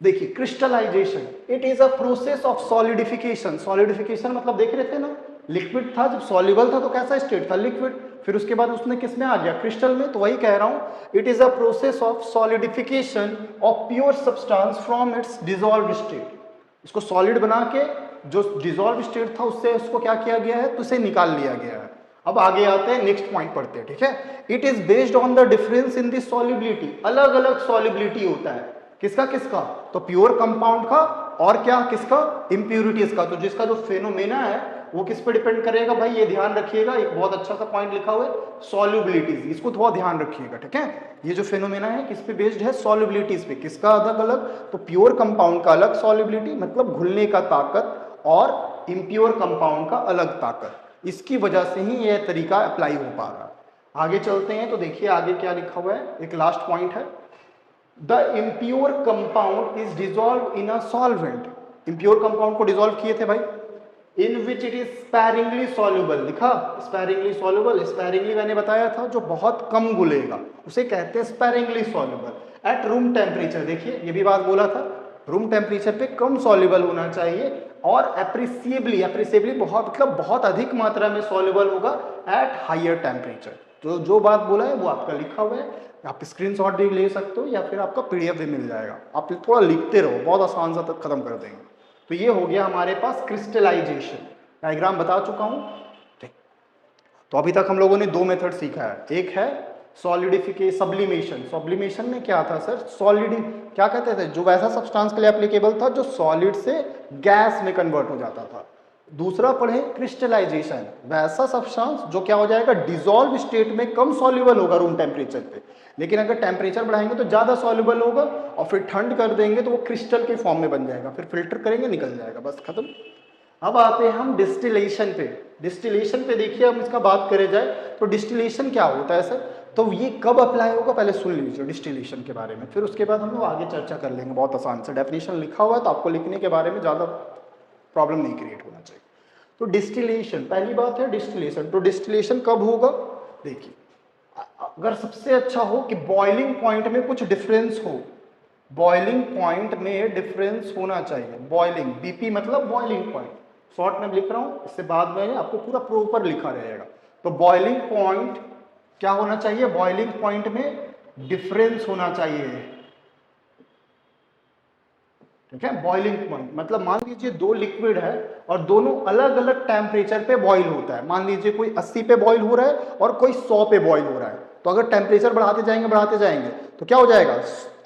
देखिए crystallisation, it is a process of solidification. Solidification मतलब देख रहे थे ना, लिक्विड था, जब सॉल्युबल था तो कैसा स्टेट था, लिक्विड। फिर उसके बाद उसने किस में आ गया, क्रिस्टल में। तो वही कह रहा हूं, it is a process of solidification of pure substance from its dissolved state. इसको सॉलिड बना के जो डिसॉल्व स्टेट था उससे उसको क्या किया गया है, तो उसे निकाल लिया गया है। अब आगे आते हैं, नेक्स्ट पॉइंट पढ़ते हैं, ठीक है। It is based on the difference in the solubility, अलग अलग सॉलिबिलिटी होता है, किसका किसका, तो प्योर कंपाउंड का और क्या किसका, इंप्यूरिटीज का। तो जिसका जो फेनोमेना है वो किस पे डिपेंड करेगा भाई, ये ध्यान रखिएगा, एक बहुत अच्छा सा पॉइंट लिखा हुआ है सॉल्युबिलिटीज, इसको थोड़ा ध्यान रखिएगा, ठीक है। ये जो फेनोमेना है किस पे बेस्ड है, सॉल्युबिलिटीज पे। किसका अलग अलग, तो प्योर कंपाउंड का अलग सॉल्युबिलिटी मतलब घुलने का ताकत, और इम्प्योर कंपाउंड का अलग ताकत। इसकी वजह से ही यह तरीका अप्लाई हो पा रहा है। आगे चलते हैं तो देखिए आगे क्या लिखा हुआ है, एक लास्ट पॉइंट है, the impure compound is dissolve in a solvent. Impure compound को डिजॉल्व किए थे भाई, in which it is sparingly soluble, लिखा स्पैरिंगली सॉल्युबल। स्पैरिंगली मैंने बताया था जो बहुत कम घुलेगा उसे कहते हैं sparingly soluble at room temperature. देखिए ये भी बात बोला था, रूम टेम्परेचर पे कम सॉल्युबल होना चाहिए, और एप्रिसिएबली बहुत मतलब बहुत अधिक मात्रा में सॉल्युबल होगा एट हायर टेम्परेचर। तो जो बात बोला है वो आपका लिखा हुआ है, आप स्क्रीनशॉट भी ले सकते हो या फिर आपका पीडीएफ भी मिल जाएगा। आप थोड़ा लिखते रहो, बहुत आसान सा तक खत्म कर देंगे। तो ये हो गया हमारे पास क्रिस्टलाइजेशन, डायग्राम बता चुका हूं, ठीक। तो अभी तक हम लोगों ने दो मेथड सीखा है, एक है सॉलिडिफिकेशन, सब्लिमेशन। सब्लिमेशन में क्या था सर, सॉलिड क्या कहते थे, जो वैसा सब्सटेंस के लिए एप्लीकेबल था जो सॉलिड से गैस में कन्वर्ट हो जाता था। दूसरा पढ़े क्रिस्टलाइजेशन, वैसा सब्सटेंस जो क्या हो जाएगा, डिसॉल्व स्टेट में कम सॉल्युबल होगा रूम टेम्परेचर पे, लेकिन अगर टेम्परेचर बढ़ाएंगे तो ज्यादा सॉल्युबल होगा, और फिर ठंड कर देंगे तो वो क्रिस्टल के फॉर्म में बन जाएगा, फिर फिल्टर करेंगे निकल जाएगा, बस खत्म। अब आते हैं हम डिस्टिलेशन पे। डिस्टिलेशन पे देखिए, हम इसका बात करे जाए तो डिस्टिलेशन क्या होता है सर, तो ये कब अप्लाई होगा पहले सुन लीजिए डिस्टिलेशन के बारे में, फिर उसके बाद हम लोग आगे चर्चा कर लेंगे। बहुत आसान से डेफिनेशन लिखा हुआ है तो आपको लिखने के बारे में ज़्यादा प्रॉब्लम नहीं क्रिएट होना चाहिए। तो डिस्टिलेशन पहली बात है, डिस्टिलेशन। तो डिस्टिलेशन कब होगा, देखिए अगर सबसे अच्छा हो कि बॉइलिंग पॉइंट में कुछ डिफरेंस हो, बॉइलिंग पॉइंट में डिफरेंस होना चाहिए। बॉइलिंग, बीपी मतलब बॉइलिंग पॉइंट, शॉर्ट में लिख रहा हूं, इससे बाद में आपको पूरा प्रॉपर लिखा रहेगा। तो बॉइलिंग पॉइंट क्या होना चाहिए, बॉइलिंग पॉइंट में डिफरेंस होना चाहिए, ठीक है। बॉइलिंग पॉइंट मतलब मान लीजिए दो लिक्विड है और दोनों अलग अलग टेम्परेचर पे बॉईल होता है। मान लीजिए कोई 80 पे बॉईल हो रहा है और कोई 100 पे बॉईल हो रहा है, तो अगर टेम्परेचर बढ़ाते जाएंगे तो क्या हो जाएगा,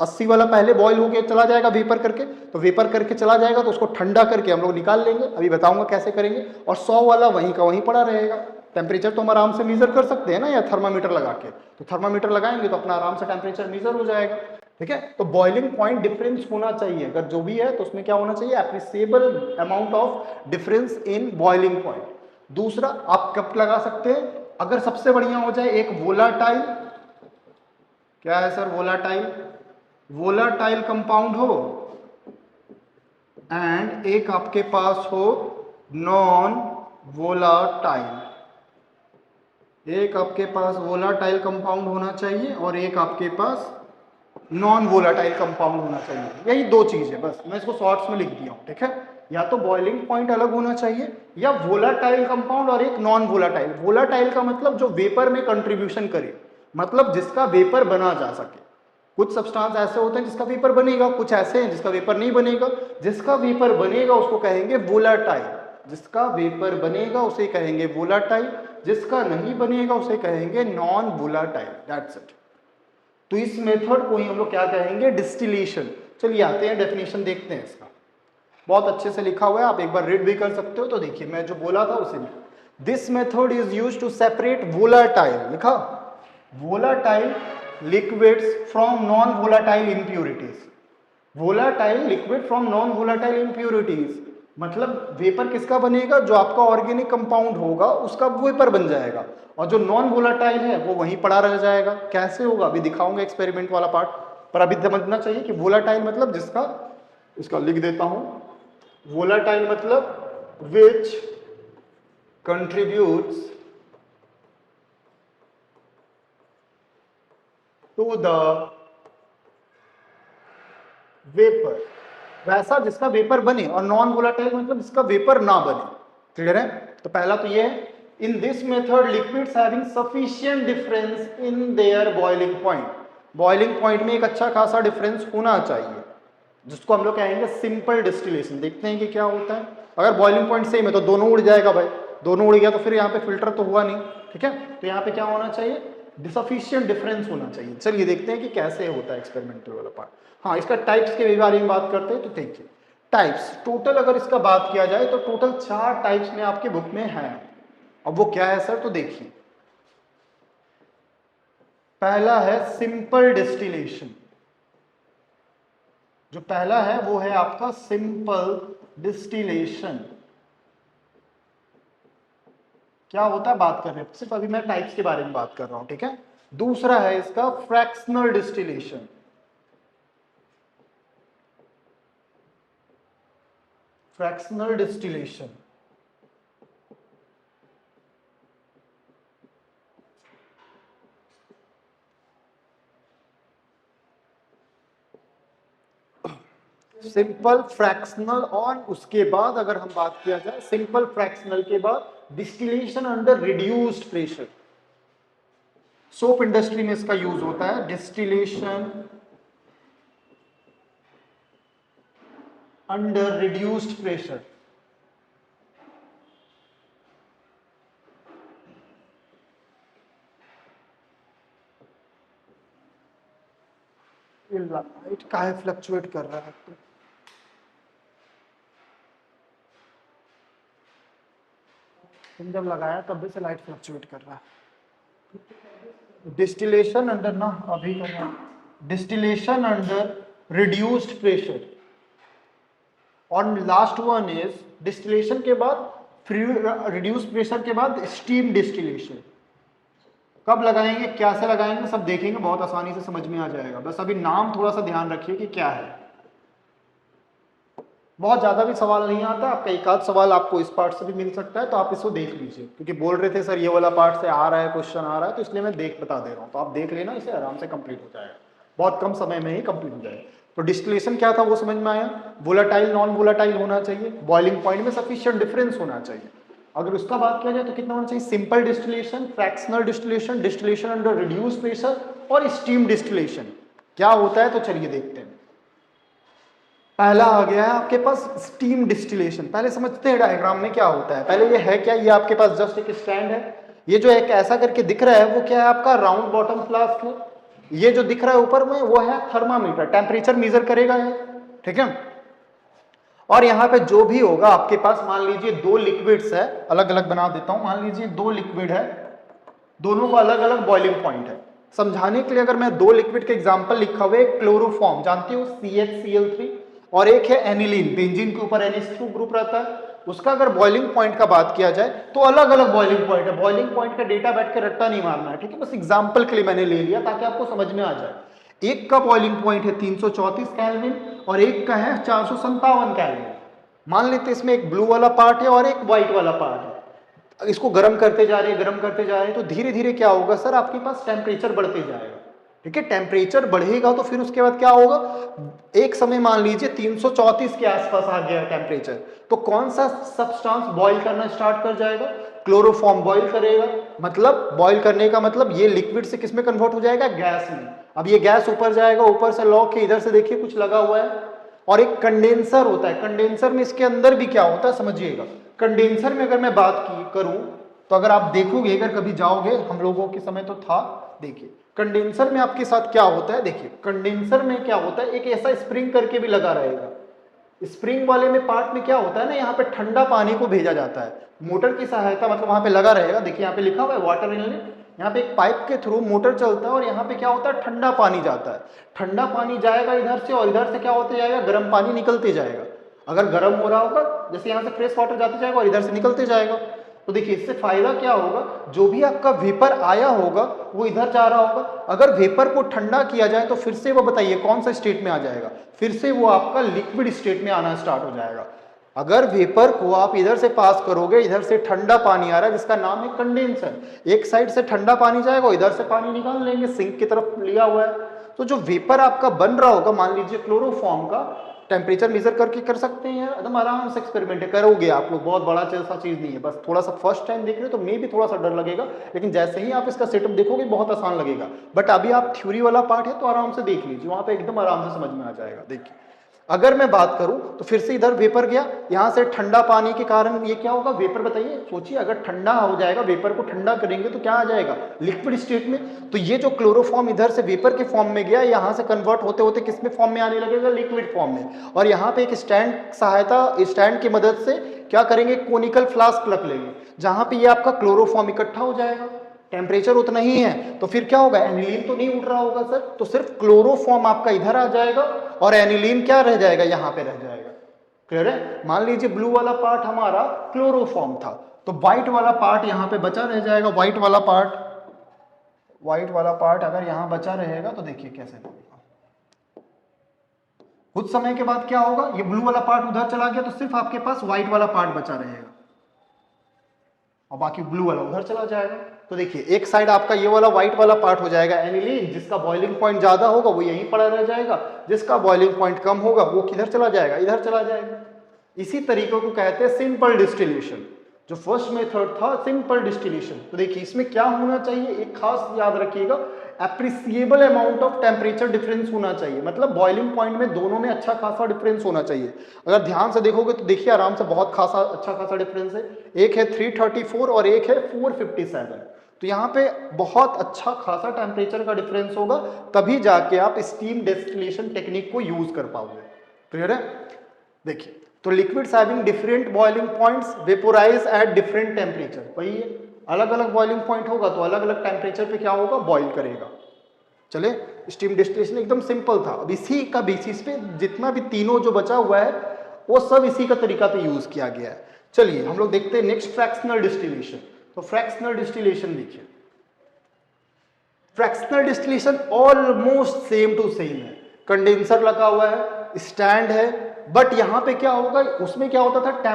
80 वाला पहले बॉईल होके चला जाएगा वेपर करके, तो वेपर करके चला जाएगा तो उसको ठंडा करके हम लोग निकाल लेंगे, अभी बताऊंगा कैसे करेंगे। और 100 वाला वहीं का वहीं पड़ा रहेगा। टेम्परेचर तो हम आराम से मेजर कर सकते हैं ना, या थर्मामीटर लगा के, तो थर्मामीटर लगाएंगे तो अपना आराम से टेम्परेचर मेजर हो जाएगा, ठीक है। तो बॉइलिंग पॉइंट डिफरेंस होना चाहिए, अगर जो भी है तो उसमें क्या होना चाहिए, appreciable amount of difference in boiling point. दूसरा आप कब लगा सकते हैं, अगर सबसे बढ़िया हो जाए एक वोलाटाइल, क्या है सर, वोलाटाइल, वोलाटाइल कंपाउंड हो, एंड एक आपके पास हो नॉन वोलाटाइल। एक आपके पास वोलाटाइल कंपाउंड होना चाहिए और एक आपके पास नॉन वोलाटाइल कंपाउंड होना चाहिए। यही दो चीज है बस, मैं इसको शॉर्ट्स में लिख दिया हूं, ठीक है। या तो बॉइलिंग पॉइंट अलग होना चाहिए, या वोलाटाइल कंपाउंड और एक नॉन वोलाटाइल। वोलाटाइल का मतलब जो वेपर में कंट्रीब्यूशन करे, मतलब जिसका वेपर बना जा सके। कुछ सब्सटेंस ऐसे होते हैं जिसका वेपर बनेगा, कुछ ऐसे हैं जिसका वेपर नहीं बनेगा। जिसका वेपर बनेगा उसको कहेंगे वोलाटाइल, जिसका वेपर बनेगा उसे कहेंगे वोलाटाइल, जिसका नहीं बनेगा उसे कहेंगे नॉन वोलाटाइल, दैट्स इट। तो इस मेथड को ही हम लोग क्या कहेंगे, डिस्टिलेशन। चलिए आते हैं डेफिनेशन देखते हैं इसका, बहुत अच्छे से लिखा हुआ है, आप एक बार रीड भी कर सकते हो। तो देखिए मैं जो बोला था उसे, this method is used to separate volatile, लिखा volatile liquids from non volatile impurities. Volatile liquid from non volatile impurities मतलब वेपर किसका बनेगा, जो आपका ऑर्गेनिक कंपाउंड होगा उसका वेपर बन जाएगा, और जो नॉन वोलाटाइल है वो वहीं पड़ा रह जाएगा। कैसे होगा अभी दिखाऊंगा एक्सपेरिमेंट वाला पार्ट, पर अभी समझना चाहिए कि वोलाटाइल मतलब जिसका, इसका लिख देता हूं, वोलाटाइल मतलब विच कंट्रीब्यूट्स टू द वेपर, वैसा जिसका वेपर बने, और नॉन वोलाटाइल मतलब जिसका वेपर ना बने, क्लियर है। तो पहला तो ये है, in this method liquids having sufficient difference in their boiling point, boiling point में एक अच्छा खासा डिफरेंस होना चाहिए, जिसको हम लोग कहेंगे सिंपल डिस्टिलेशन। देखते हैं कि क्या होता है। अगर बॉइलिंग पॉइंट सेम है तो दोनों उड़ जाएगा भाई, दोनों उड़ गया तो फिर यहाँ पे फिल्टर तो हुआ नहीं, ठीक है। तो यहाँ पे क्या होना चाहिए, सफिशिएंट डिफरेंस होना चाहिए। चलिए देखते हैं कि कैसे होता है एक्सपेरिमेंटल वाला पार्ट। हाँ, इसका टाइप्स के बारे में बात करते हैं। तो देखिए टाइप्स, टोटल अगर इसका बात किया जाए तो टोटल 4 टाइप्स में आपके बुक में है। अब वो क्या है सर, तो देखिए पहला है सिंपल डिस्टिलेशन, जो पहला है वो है आपका सिंपल डिस्टिलेशन। क्या होता है बात कर रहे हैं, सिर्फ अभी मैं टाइप्स के बारे में बात कर रहा हूं, ठीक है। दूसरा है इसका fractional distillation, fractional distillation. Simple fractional, और उसके बाद अगर हम बात किया जाए सिंपल फ्रैक्शनल के बाद distillation under reduced pressure. Soap industry में इसका यूज होता है, distillation under reduced pressure. Light काहे फ्लक्चुएट कर रहा है, तुम जब लगाया तब भी से लाइट फ्लक्चुएट कर रहा है। डिस्टिलेशन अंडर ना अभी करना, डिस्टिलेशन अंडर रिड्यूस्ड प्रेशर, और लास्ट वन इज डिस्टिलेशन के बाद रिड्यूस्ड प्रेशर के बाद स्टीम डिस्टिलेशन। कब लगाएंगे, कैसे लगाएंगे, सब देखेंगे, बहुत आसानी से समझ में आ जाएगा। बस अभी नाम थोड़ा सा ध्यान रखिए कि क्या है। बहुत ज्यादा भी सवाल नहीं आता, आपका एक आध सवाल आपको इस पार्ट से भी मिल सकता है, तो आप इसको देख लीजिए, क्योंकि बोल रहे थे सर ये वाला पार्ट से आ रहा है, क्वेश्चन आ रहा है, तो इसलिए मैं बता दे रहा हूँ। तो आप देख लेना, इसे आराम से कंप्लीट हो जाएगा, बहुत कम समय में ही कंप्लीट हो जाएगा। तो डिस्टिलेशन क्या था वो समझ में आया, वोलाटाइल नॉन वोलाटाइल होना चाहिए, बॉइलिंग पॉइंट में सफिशिएंट डिफरेंस होना चाहिए। अगर उसका बात किया जाए तो कितना होना चाहिए, simple distillation, fractional distillation, distillation under reduced pressure और स्टीम डिस्टिलेशन। क्या होता है तो चलिए देखते हैं। पहला आ गया है आपके पास स्टीम डिस्टिलेशन। पहले समझते हैं डायग्राम में क्या होता है। पहले ये है क्या, ये आपके पास जस्ट एक स्टैंड है, ये जो एक ऐसा करके दिख रहा है वो क्या है आपका राउंड बॉटम फ्लास्क है। ये जो दिख रहा है ऊपर में वो है थर्मामीटर, टेम्परेचर मेजर करेगा ये, ठीक है। और यहाँ पे जो भी होगा आपके पास, मान लीजिए 2 लिक्विड्स है, अलग अलग बना देता हूं, मान लीजिए 2 लिक्विड है, दोनों का अलग अलग बॉइलिंग पॉइंट है। समझाने के लिए अगर मैं 2 लिक्विड के एग्जांपल लिखा हुआ है, क्लोरोफॉर्म जानते हो CHCl3, और एक है एनिलीन, बेंजीन के ऊपर NH2 ग्रुप रहता है, उसका अगर बॉइलिंग पॉइंट का बात किया जाए तो अलग अलग बॉइलिंग पॉइंट है। बॉइलिंग पॉइंट का डेटा बैठ के रट्टा नहीं मारना है, ठीक है, बस एग्जांपल के लिए मैंने ले लिया ताकि आपको समझ में आ जाए। एक का बॉइलिंग पॉइंट है 334 केल्विन और एक का है 457 केल्विन। मान लेते इसमें एक ब्लू वाला पार्ट है और एक व्हाइट वाला पार्ट है। इसको गर्म करते जा रहे हैं, गर्म करते जा रहे हैं, तो धीरे धीरे क्या होगा सर, आपके पास टेम्परेचर बढ़ते जाएगा, ठीक है। टेम्परेचर बढ़ेगा तो फिर उसके बाद क्या होगा, एक समय मान लीजिए 334 के आसपास आ गया टेम्परेचर, तो कौन सा सब्सटेंस बॉईल करना स्टार्ट कर जाएगा, क्लोरोफॉर्म बॉईल करेगा। मतलब बॉईल करने का मतलब ये लिक्विड से किस में कन्वर्ट हो जाएगा, गैस में। अब ये गैस ऊपर जाएगा, ऊपर से लॉक के इधर से देखिए कुछ लगा हुआ है, और एक कंडेंसर होता है। कंडेंसर में इसके अंदर भी क्या होता है समझिएगा। कंडेंसर में अगर मैं बात करूं तो अगर आप देखोगे, अगर कभी जाओगे, हम लोगों के समय तो था, देखिए कंडेंसर में आपके साथ क्या होता है, देखिए कंडेंसर में क्या होता है, एक ऐसा स्प्रिंग करके भी लगा रहेगा। स्प्रिंग वाले में पार्ट में क्या होता है ना, यहाँ पे ठंडा पानी को भेजा जाता है मोटर की सहायता, मतलब वहां पे लगा रहेगा, देखिए यहाँ पे लिखा हुआ है वाटर इनलेट, यहाँ पे एक पाइप के थ्रू मोटर चलता है और यहाँ पे क्या होता है, ठंडा पानी जाता है। ठंडा पानी जाएगा इधर से और इधर से क्या होते जाएगा, गर्म पानी निकलते जाएगा। अगर गर्म हो रहा होगा, जैसे यहाँ से फ्रेश वाटर जाते जाएगा और इधर से निकलते जाएगा, तो देखिए इससे फायदा क्या होगा, जो भी आपका वेपर आया होगा वो इधर जा रहा होगा। अगर वेपर को ठंडा किया जाए तो फिर से वो बताइए कौन सा स्टेट में आ जाएगा, फिर से वो आपका लिक्विड स्टेट में आना स्टार्ट हो जाएगा। अगर वेपर को आप इधर से पास करोगे, इधर से ठंडा पानी आ रहा है जिसका नाम है कंडेंसर, एक साइड से ठंडा पानी जाएगा, इधर से पानी निकाल लेंगे, सिंक की तरफ लिया हुआ है। तो जो वेपर आपका बन रहा होगा, मान लीजिए क्लोरोफॉर्म का, टेम्परेचर मेजर करके कर सकते हैं यार, एकदम आराम से एक्सपेरिमेंट है, करोगे आप लोग, बहुत बड़ा सा चीज नहीं है, बस थोड़ा सा फर्स्ट टाइम देख रहे हो तो मे भी थोड़ा सा डर लगेगा, लेकिन जैसे ही आप इसका सेटअप देखोगे बहुत आसान लगेगा। बट अभी आप थ्योरी वाला पार्ट है तो आराम से देख लीजिए, वहां पे एकदम आराम से समझ में आ जाएगा। देखिए अगर मैं बात करूं तो फिर से इधर वेपर गया, यहां से ठंडा पानी के कारण ये क्या होगा, वेपर, बताइए सोचिए, अगर ठंडा हो जाएगा, वेपर को ठंडा करेंगे तो क्या आ जाएगा, लिक्विड स्टेट में। तो ये जो क्लोरोफॉर्म इधर से वेपर के फॉर्म में गया, यहां से कन्वर्ट होते होते किस में फॉर्म में आने लगेगा, लिक्विड फॉर्म में। और यहाँ पे एक स्टैंड की मदद से क्या करेंगे, कोनिकल फ्लास्क रख लेंगे, जहां पे ये आपका क्लोरोफॉर्म इकट्ठा हो जाएगा। टेम्परेचर उतना ही है तो फिर क्या होगा, एनिलीन तो नहीं उड़ रहा होगा सर, तो सिर्फ क्लोरोफॉर्म आपका इधर आ जाएगा और एनिलीन क्या रह जाएगा, यहां पे रह जाएगा। क्लियर है? मान लीजिए ब्लू वाला पार्ट हमारा क्लोरोफॉर्म था, तो व्हाइट वाला पार्ट यहां पे बचा रह जाएगा। व्हाइट वाला पार्ट अगर यहां बचा रहेगा तो देखिए कैसे होगा, कुछ समय के बाद क्या होगा, ये ब्लू वाला पार्ट उधर चला गया तो सिर्फ आपके पास व्हाइट वाला पार्ट बचा रहेगा और बाकी ब्लू वाला उधर चला जाएगा। तो देखिए एक साइड आपका ये वाला व्हाइट वाला पार्ट हो जाएगा एनिलीन, जिसका बॉइलिंग पॉइंट ज्यादा होगा वो यहीं पड़ा रह जाएगा, जिसका बॉइलिंग पॉइंट कम होगा वो किधर चला जाएगा, इधर चला जाएगा। इसी तरीके को कहते हैं सिंपल डिस्टिलेशन। जो फर्स्ट मेथड था सिंपल डिस्टिलेशन, तो देखिए इसमें क्या होना चाहिए, एक खास याद रखिएगा, appreciable amount of temperature difference होना चाहिए, मतलब बॉइलिंग पॉइंट में दोनों में अच्छा खासा डिफरेंस होना चाहिए। अगर ध्यान से देखोगे तो देखिए आराम से बहुत खासा अच्छा खासा डिफरेंस है, एक है 334 और एक है 457। तो यहाँ पे बहुत अच्छा खासा टेम्परेचर का डिफरेंस होगा, तभी जाके आप स्टीम डिस्टिलेशन टेक्निक को यूज कर पाओगे। क्लियर है? देखिए तो liquids having different boiling points vaporise at different temperature, वही है, अलग अलग बॉइलिंग पॉइंट होगा तो अलग अलग टेम्परेचर पे क्या होगा, बॉइल करेगा। चले, स्टीम डिस्टिलेशन एकदम सिंपल था। अब इसी का बेसिस पे जितना भी तीनों जो बचा हुआ है वो सब इसी का तरीका पे यूज किया गया है। चलिए हम लोग देखते हैं नेक्स्ट फ्रैक्शनल डिस्टिलेशन। तो फ्रैक्शनल डिस्टिलेशन देखिए, fractional distillation almost same to same है, कंडेंसर लगा हुआ है, स्टैंड है, बट यहां पे क्या होगा, उसमें क्या होता था,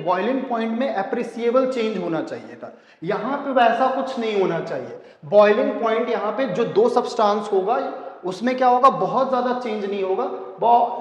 बॉइलिंग पॉइंट में एप्रिसिएबल चेंज होना चाहिए था, यहां पे वैसा कुछ नहीं होना चाहिए। बॉइलिंग पॉइंट यहां पे जो दो सब्सटेंस होगा उसमें क्या होगा, बहुत ज्यादा चेंज नहीं होगा,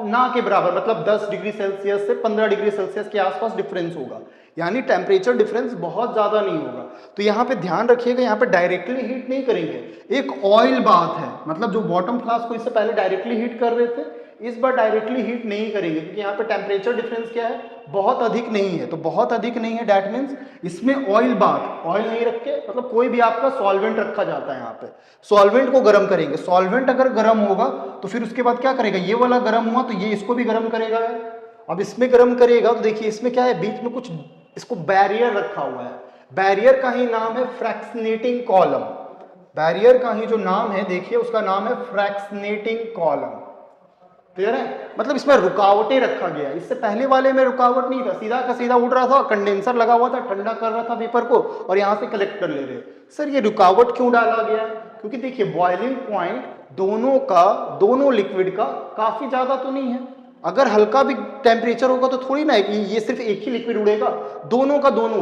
ना के बराबर, मतलब 10 डिग्री सेल्सियस से 15 डिग्री सेल्सियस के आसपास डिफरेंस होगा, यानी टेम्परेचर डिफरेंस बहुत ज्यादा नहीं होगा। तो यहाँ पे ध्यान रखिएगा, यहाँ पे डायरेक्टली हीट नहीं करेंगे, एक ऑयल बात है, मतलब जो बॉटम फ्लास्क को इससे पहले डायरेक्टली हीट कर रहे थे, इस बार डायरेक्टली हीट नहीं करेंगे, क्योंकि यहाँ पे टेम्परेचर डिफरेंस क्या है, बहुत अधिक नहीं है। तो बहुत अधिक नहीं है दैट मीन्स इसमें ऑयल नहीं रख के, मतलब कोई भी आपका सॉल्वेंट रखा जाता है, यहाँ पे सॉल्वेंट को गर्म करेंगे। सॉल्वेंट अगर गर्म होगा तो फिर उसके बाद क्या करेगा, ये वाला गर्म हुआ तो ये इसको भी गर्म करेगा। अब इसमें गर्म करेगा तो देखिए इसमें क्या है, बीच में कुछ इसको बैरियर रखा हुआ है, बैरियर का ही नाम है फ्रैक्शनेटिंग कॉलम। बैरियर का ही जो नाम है देखिए उसका नाम है फ्रैक्शनेटिंग कॉलम। क्लियर है? मतलब इसमें रुकावटें रखा गया, इससे पहले वाले में रुकावट नहीं था, सीधा का सीधा उड़ रहा था, कंडेंसर लगा हुआ था, ठंडा कर रहा था वेपर को और यहां से कलेक्ट कर ले रहे। सर ये रुकावट क्यों डाला गया है? क्योंकि देखिए बॉइलिंग पॉइंट दोनों लिक्विड का काफी ज्यादा तो नहीं है, अगर हल्का भी टेम्परेचर होगा तो थोड़ी ना है कि ये सिर्फ एक ही लिक्विड उड़ेगा, दोनों का दोनों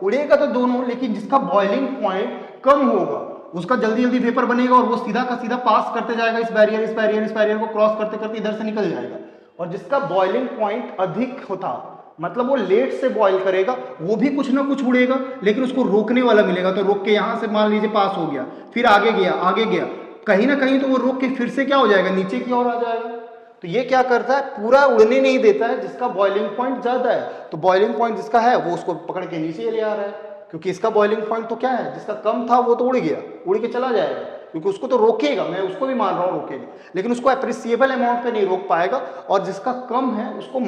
उड़ेगा तो दोनों, लेकिन जिसका बॉइलिंग पॉइंट कम होगा उसका जल्दी जल्दी वेपर बनेगा और वो सीधा का सीधा पास करते जाएगा इस बैरियर को क्रॉस करते करते इधर से निकल जाएगा। और जिसका बॉइलिंग पॉइंट अधिक होता, मतलब वो लेट से बॉइल करेगा, वो भी कुछ ना कुछ उड़ेगा, लेकिन उसको रोकने वाला मिलेगा, तो रोक के यहां से मान लीजिए पास हो गया, फिर आगे गया, कहीं ना कहीं तो वो रोक के फिर से क्या हो जाएगा, नीचे की ओर आ जाएगा। तो ये क्या करता है, पूरा उड़ने नहीं देता है जिसका बॉइलिंग पॉइंट ज्यादा है, तो बॉइलिंग पॉइंट जिसका है वो उसको पकड़ के नीचे ले आ रहा है, क्योंकि इसका बॉइलिंग पॉइंट तो क्या है, जिसका कम था वो तो उड़ गया, उड़ के चला जाएगा, क्योंकि उसको तो रोकेगा, मैं उसको भी मान रहा हूँ रोकेगा, लेकिन उसको एप्रिसिएबल अमाउंट पे नहीं रोक पाएगा। और जिसका कम है उसको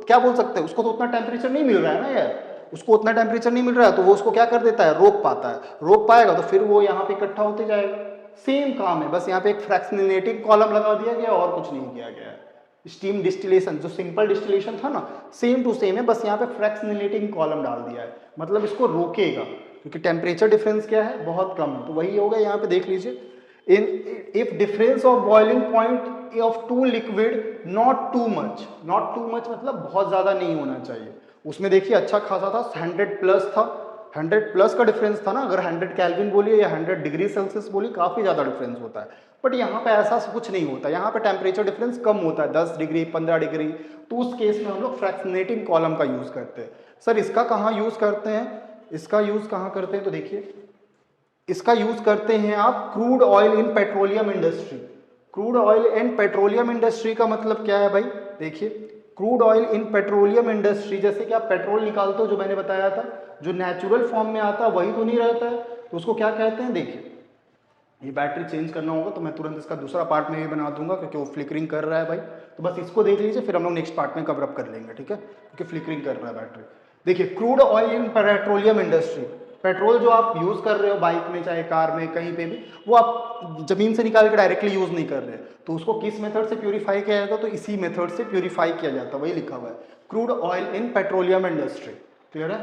क्या बोल सकते हैं, उसको तो उतना टेम्परेचर नहीं मिल रहा है ना यार, उसको उतना टेम्परेचर नहीं मिल रहा है, तो वो उसको क्या कर देता है, रोक पाता है, रोक पाएगा तो फिर वो यहाँ पे इकट्ठा होते जाएगा। सेम काम है, बस यहाँ पे एक फ्रैक्शनेटिंग कॉलम लगा दिया गया और कुछ नहीं किया गया है। स्टीम डिस्टिलेशन जो सिंपल डिस्टिलेशन था ना, सेम टू सेम है, बस यहाँ पे फ्रैक्शनेटिंग कॉलम डाल दिया है, मतलब इसको रोकेगा, क्योंकि टेम्परेचर डिफरेंस क्या है, बहुत कम है, तो वही होगा। यहाँ पे देख लीजिए, if difference of boiling point of two liquid not too much मतलब बहुत ज्यादा नहीं होना चाहिए। उसमें देखिए अच्छा खासा था, 100 प्लस था, 100 प्लस का डिफरेंस था ना, अगर 100 केल्विन बोलिए या 100 डिग्री सेल्सियस बोलिए, काफी ज्यादा डिफरेंस होता है। बट यहाँ पे ऐसा कुछ नहीं होता, यहाँ पे टेम्परेचर डिफरेंस कम होता है, 10 डिग्री 15 डिग्री, तो उस केस में हम लोग फ्रैक्शनेटिंग कॉलम का यूज़ करते हैं। सर इसका कहाँ यूज़ करते हैं, इसका यूज़ कहाँ करते हैं, तो देखिए इसका यूज़ करते हैं आप crude oil in petroleum industry. Crude oil in petroleum industry का मतलब क्या है भाई, देखिए crude oil in petroleum industry, जैसे कि आप पेट्रोल निकालते हो, जो मैंने बताया था, जो नेचुरल फॉर्म में आता है वही तो नहीं रहता है, तो उसको क्या कहते हैं, देखिए ये बैटरी चेंज करना होगा तो मैं तुरंत इसका दूसरा पार्ट में भी बना दूंगा क्योंकि वो फ्लिकरिंग कर रहा है भाई, तो बस इसको देख लीजिए, फिर हम लोग नेक्स्ट पार्ट में कवर अप कर लेंगे, ठीक है, क्योंकि फ्लिकरिंग कर रहा है बैटरी। देखिए crude oil in petroleum industry, petrol जो आप यूज़ कर रहे हो बाइक में चाहे कार में कहीं पे भी, वो आप जमीन से निकाल के डायरेक्टली यूज़ नहीं कर रहे, तो उसको किस मेथड से प्यूरीफाई किया जाता है, तो इसी मेथड से प्यूरीफाई किया जाता है, वही लिखा हुआ है crude oil in petroleum industry. Clear है,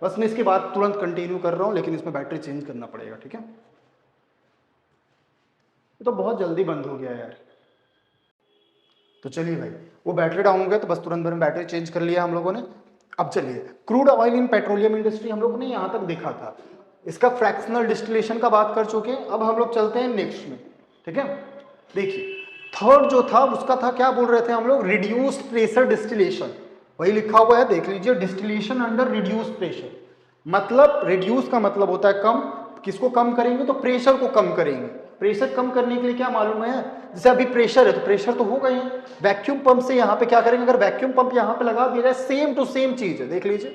बस मैं इसके बाद तुरंत कंटिन्यू कर रहा हूँ, लेकिन इसमें बैटरी चेंज करना पड़ेगा, ठीक है। ये तो बहुत जल्दी बंद हो गया यार, तो चलिए भाई, वो बैटरी डाउन हो गया तो बस तुरंत भर में बैटरी चेंज कर लिया हम लोगों ने। अब चलिए crude oil in petroleum industry हम लोगों ने यहाँ तक देखा था, इसका फ्रैक्शनल डिस्टिलेशन का बात कर चुके हैं, अब हम लोग चलते हैं नेक्स्ट में, ठीक है। देखिए थर्ड जो था उसका था, क्या बोल रहे थे हम लोग, रिड्यूस्ड प्रेशर डिस्टिलेशन, वही लिखा हुआ है देख लीजिए, डिस्टिलेशन अंडर रिड्यूस्ड प्रेशर, मतलब रिड्यूस का मतलब होता है कम, किसको कम करेंगे, तो प्रेशर को कम करेंगे। प्रेशर कम करने के लिए क्या मालूम है, जैसे अभी प्रेशर है तो प्रेशर तो होगा ही, वैक्यूम पंप से यहाँ पे क्या करेंगे, अगर वैक्यूम पंप यहाँ पे लगा दिया जाए, सेम टू सेम चीज है, देख लीजिए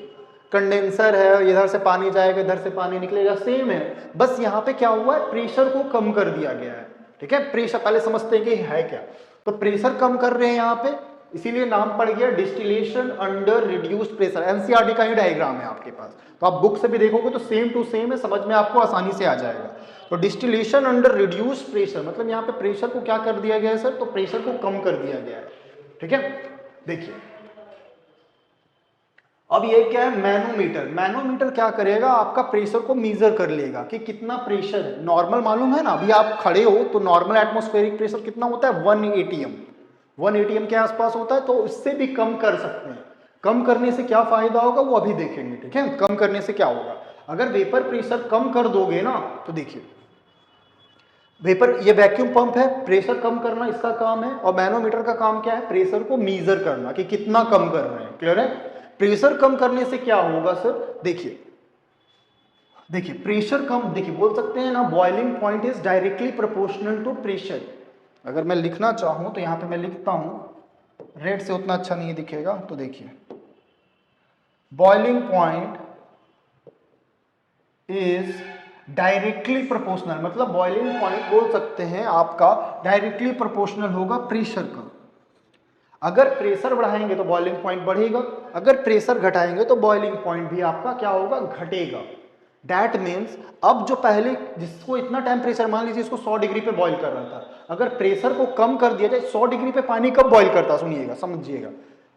कंडेंसर है, इधर से पानी जाएगा इधर से पानी निकलेगा, सेम है, बस यहाँ पे क्या हुआ है, प्रेशर को कम कर दिया गया है, ठीक है। प्रेशर पहले समझते हैं कि है क्या, तो प्रेशर कम कर रहे हैं यहाँ पे, इसीलिए नाम पड़ गया distillation under reduced pressure. NCERT का ही डायग्राम है आपके पास, तो आप बुक से भी देखोगे तो सेम टू सेम है, समझ में आपको आसानी से आ जाएगा। तो डिस्टिलेशन अंडर रिड्यूस्ड प्रेशर मतलब यहाँ पे प्रेशर को क्या कर दिया गया है सर, तो प्रेशर को कम कर दिया गया है, ठीक है। देखिए अब ये क्या है, मैनोमीटर, मैनोमीटर क्या करेगा, आपका प्रेशर को मेजर कर लेगा कि कितना प्रेशर है। नॉर्मल मालूम है ना, अभी आप खड़े हो तो नॉर्मल एटमॉस्फेरिक प्रेशर कितना होता है, 1 atm, 1 atm के आसपास होता है, तो इससे भी कम कर सकते हैं। कम करने से क्या फायदा होगा वो अभी देखेंगे, ठीक है। कम करने से क्या होगा, अगर वेपर प्रेशर कम कर दोगे ना, तो देखिए वेपर, ये वैक्यूम पंप है, प्रेशर कम करना इसका काम है, और मैनोमीटर का काम क्या है, प्रेशर को मेजर करना कि कितना कम कर रहे हैं। क्लियर है, प्रेशर कम करने से क्या होगा सर, देखिए देखिए प्रेशर कम, देखिए बोल सकते हैं ना, boiling point is directly proportional to pressure. अगर मैं लिखना चाहूं तो यहां पे मैं लिखता हूं, रेड से उतना अच्छा नहीं दिखेगा, तो देखिए boiling point is directly proportional, मतलब बॉइलिंग पॉइंट बोल सकते हैं आपका डायरेक्टली प्रोपोर्शनल होगा प्रेशर का। अगर प्रेशर बढ़ाएंगे तो बॉइलिंग पॉइंट बढ़ेगा, अगर प्रेशर घटाएंगे तो बॉइलिंग पॉइंट भी आपका क्या होगा, घटेगा। दैट मीन्स अब जो पहले जिसको इतना टेम्परेचर, मान लीजिए इसको 100 डिग्री पे बॉईल कर रहा था, अगर प्रेशर को कम कर दिया जाए, 100 डिग्री पे पानी कब बॉईल करता, सुनिएगा समझिएगा,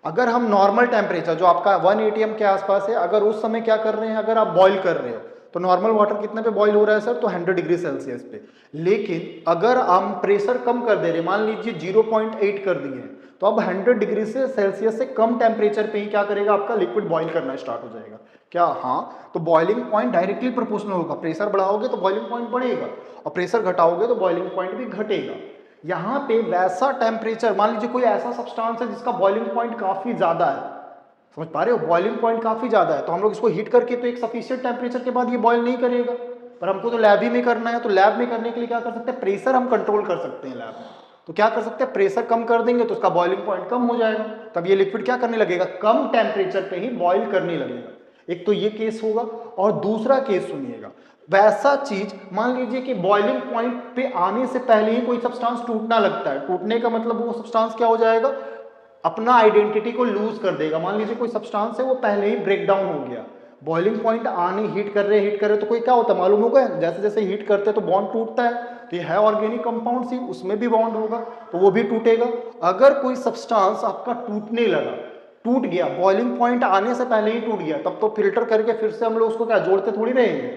अगर हम नॉर्मल टेम्परेचर जो आपका 1 atm के आसपास है, अगर उस समय क्या कर रहे हैं, अगर आप बॉईल कर रहे हो तो नॉर्मल वाटर कितने पे बॉईल हो रहा है सर, तो 100 डिग्री सेल्सियस पे। लेकिन अगर हम प्रेशर कम कर दे रहे, मान लीजिए 0.8 कर दिए, तो अब 100 डिग्री से सेल्सियस से कम टेम्परेचर पे ही क्या करेगा, आपका लिक्विड बॉईल करना स्टार्ट हो जाएगा। क्या, हाँ, तो बॉइलिंग पॉइंट डायरेक्टली प्रोपोर्शनल होगा, प्रेशर बढ़ाओगे तो बॉइलिंग पॉइंट बढ़ेगा, और प्रेशर घटाओगे तो बॉइलिंग पॉइंट भी घटेगा। यहाँ पे वैसा टेम्परेचर, मान लीजिए कोई ऐसा सब्सटेंस है जिसका बॉइलिंग पॉइंट काफी ज्यादा है, समझ पा रहे हो, बॉइलिंग पॉइंट काफी ज्यादा है, तो हम लोग इसको हीट करके तो एक सफिशिएंट टेम्परेचर के बाद ये बॉइल नहीं करेगा, पर हमको तो लैब ही में करना है, तो लैब में करने के लिए क्या कर सकते हैं, प्रेशर हम कंट्रोल कर सकते हैं लैब में। तो क्या कर सकते हैं, प्रेशर कम कर देंगे तो उसका बॉइलिंग पॉइंट कम हो जाएगा, तब ये लिक्विड क्या करने लगेगा, कम टेम्परेचर पे ही बॉइल करने लगेगा। एक तो ये केस होगा, और दूसरा केस सुनिएगा, वैसा चीज मान लीजिए कि बॉइलिंग पॉइंट पे आने से पहले ही कोई सब्सटेंस टूटना लगता है, टूटने का मतलब वो सब्सटेंस क्या हो जाएगा, अपना आइडेंटिटी को लूज कर देगा। मान लीजिए कोई सब्सटेंस है वो पहले ही ब्रेक डाउन हो गया, बॉइलिंग पॉइंट आने, हीट कर रहे तो कोई क्या होता है मालूम होगा, जैसे जैसे हीट करते हैं तो बॉन्ड टूटता है, तो ये है ऑर्गेनिक कंपाउंड सी, उसमें भी बॉन्ड होगा तो वो भी टूटेगा। अगर कोई सब्सटेंस आपका टूटने लगा, टूट गया, बॉइलिंग पॉइंट आने से पहले ही टूट गया, तब तो फिल्टर करके फिर से हम लोग उसको क्या जोड़ते थोड़ी रहेंगे,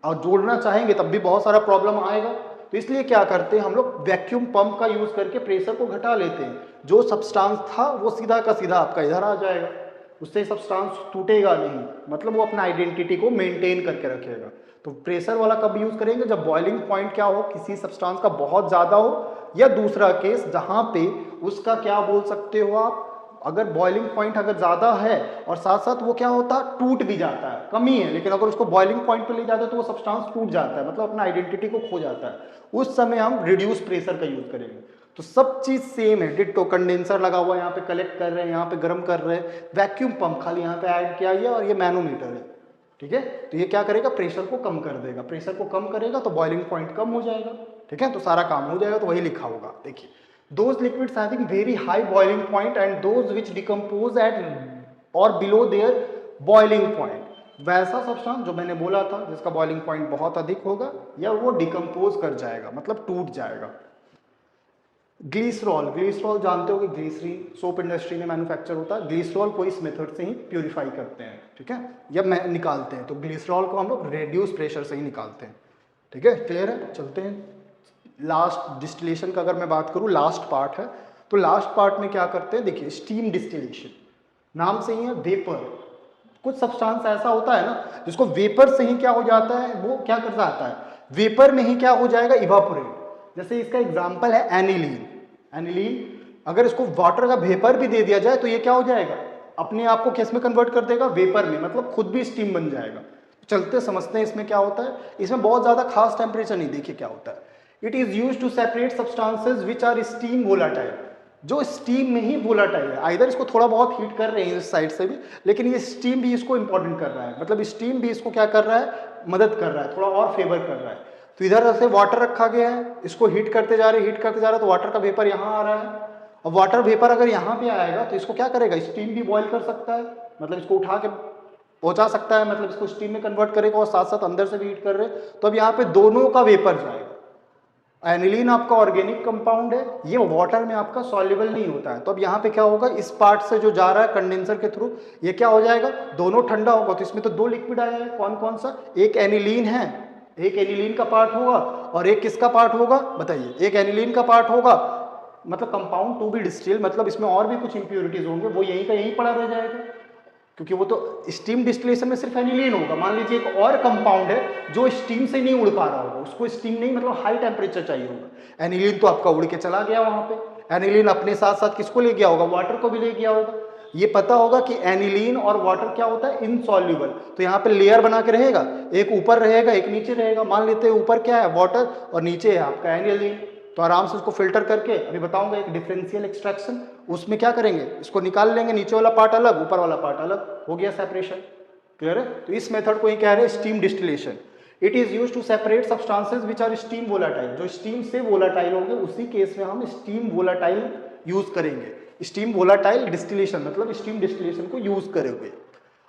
और जोड़ना चाहेंगे तब भी बहुत सारा प्रॉब्लम आएगा। तो इसलिए क्या करते हैं हम लोग, वैक्यूम पंप का यूज करके प्रेशर को घटा लेते हैं, जो सब्सटेंस था वो सीधा का सीधा आपका इधर आ जाएगा, उससे सब्सटेंस टूटेगा नहीं, मतलब वो अपना आइडेंटिटी को मेंटेन करके रखेगा। तो प्रेशर वाला कब यूज करेंगे, जब बॉइलिंग पॉइंट क्या हो, किसी सब्सटेंस का बहुत ज्यादा हो, या दूसरा केस जहां पे उसका क्या बोल सकते हो आप, अगर बॉइलिंग पॉइंट अगर ज्यादा है और साथ साथ वो क्या होता है टूट भी जाता है, कमी है, लेकिन अगर उसको बॉइलिंग पॉइंट पे ले जाते हैं तो वो सब्सटेंस टूट जाता है, मतलब अपना आइडेंटिटी को खो जाता है, उस समय हम रिड्यूस प्रेशर का यूज करेंगे। तो सब चीज सेम है, डिट्टो, कंडेंसर लगा हुआ है यहाँ पे, कलेक्ट कर रहे हैं, यहाँ पे गर्म कर रहे हैं, वैक्यूम पंप खाली यहाँ पे ऐड किया गया और ये मैनोमीटर है, ठीक है। तो ये क्या करेगा, प्रेशर को कम कर देगा, प्रेशर को कम करेगा तो बॉइलिंग पॉइंट कम हो जाएगा, ठीक है, तो सारा काम हो जाएगा। तो वही लिखा होगा, देखिए, those liquids having very high boiling point and those which decompose at or below their boiling point, वैसा सब्सटेंस जो मैंने बोला था जिसका बॉइलिंग पॉइंट बहुत अधिक होगा या वो डिकम्पोज कर जाएगा, मतलब टूट जाएगा। ग्लिसरॉल, ग्लिसरॉल जानते हो कि ग्लिसरीन सोप इंडस्ट्री में मैन्युफैक्चर होता है, ग्लिसरॉल को इस मेथड से ही प्यूरिफाई करते हैं, ठीक है, या निकालते हैं। तो ग्लिसरॉल को हम लोग रेड्यूस प्रेशर से ही निकालते हैं, ठीक है, क्लियर है। चलते हैं लास्ट डिस्टिलेशन का, अगर मैं बात करूं लास्ट पार्ट है, तो लास्ट पार्ट में क्या करते हैं, देखिए स्टीम डिस्टिलेशन, नाम से ही है वेपर। कुछ सब्सटेंस ऐसा होता है ना जिसको वेपर से ही क्या हो जाता है, वो क्या कर जाता है, वेपर में ही क्या हो जाएगा, इवापोरेट। जैसे इसका एग्जांपल है एनिलीन। एनिलीन अगर इसको वाटर का वेपर भी दे दिया जाए तो ये क्या हो जाएगा, अपने आप को किस में कन्वर्ट कर देगा, वेपर में, मतलब खुद भी स्टीम बन जाएगा। चलते समझते हैं इसमें क्या होता है। इसमें बहुत ज्यादा खास टेम्परेचर नहीं, देखिए क्या होता है, it is used to separate substances which are steam volatile, जो स्टीम में ही वोलाटाइल है। आइदर इसको थोड़ा बहुत हीट कर रहे हैं इस साइड से भी, लेकिन ये स्टीम भी इसको इंपॉर्टेंट कर रहा है, मतलब स्टीम भी इसको क्या कर रहा है, मदद कर रहा है, थोड़ा और फेवर कर रहा है। तो इधर से वाटर रखा गया है, इसको हीट करते जा रहे, हीट करते जा रहे, तो वाटर का वेपर यहाँ आ रहा है, और वाटर वेपर अगर यहाँ पे आएगा तो इसको क्या करेगा, स्टीम भी बॉयल कर सकता है, मतलब इसको उठा के पहुंचा सकता है, मतलब इसको स्टीम में कन्वर्ट करेगा और साथ साथ अंदर से भी हीट कर रहे, तो अब यहाँ पे दोनों का वेपर जाएगा। एनिलीन आपका ऑर्गेनिक कंपाउंड है, ये वाटर में आपका सॉल्युबल नहीं होता है, तो अब यहाँ पे क्या होगा, इस पार्ट से जो जा रहा है कंडेंसर के थ्रू, ये क्या हो जाएगा, दोनों ठंडा होगा। तो इसमें तो दो लिक्विड आया है, कौन कौन सा, एक एनिलीन है, एक एनिलीन का पार्ट होगा, और एक किसका पार्ट होगा बताइए, एक एनिलीन का पार्ट होगा, मतलब कंपाउंड टू बी डिस्टिल, मतलब इसमें और भी कुछ इंप्योरिटीज होंगे, वो यहीं का यहीं पड़ा रह जाएगा, क्योंकि वो तो स्टीम डिस्टिलेशन में सिर्फ एनिलीन होगा। मान लीजिए एक और कंपाउंड है जो स्टीम से नहीं उड़ पा रहा होगा, उसको स्टीम नहीं, मतलब हाई टेम्परेचर चाहिए होगा, एनिलीन तो आपका उड़ के चला गया वहां पे। एनिलीन अपने साथ साथ किसको ले गया होगा, वाटर को भी ले गया होगा। ये पता होगा कि एनिलीन और वाटर क्या होता है, इनसॉल्युबल, तो यहाँ पे लेयर बना के रहेगा, एक ऊपर रहेगा एक नीचे रहेगा। मान लेते हैं ऊपर क्या है, वाटर, और नीचे है आपका एनिलीन, तो आराम से उसको फिल्टर करके, अभी बताऊंगा एक डिफरेंशियल एक्सट्रैक्शन, उसमें क्या करेंगे, इसको निकाल लेंगे, नीचे वाला पार्ट अलग, ऊपर वाला पार्ट अलग, हो गया सेपरेशन, क्लियर है। तो इस मेथड को ही कह रहे हैं steam distillation. It is used to separate substances which are steam volatile, जो स्टीम से वोलाटाइल होंगे, उसी केस में हम स्टीम वोलाटाइल यूज करेंगे। स्टीम वोलाटाइल डिस्टिलेशन मतलब स्टीम डिस्टिलेशन को यूज करेंगे,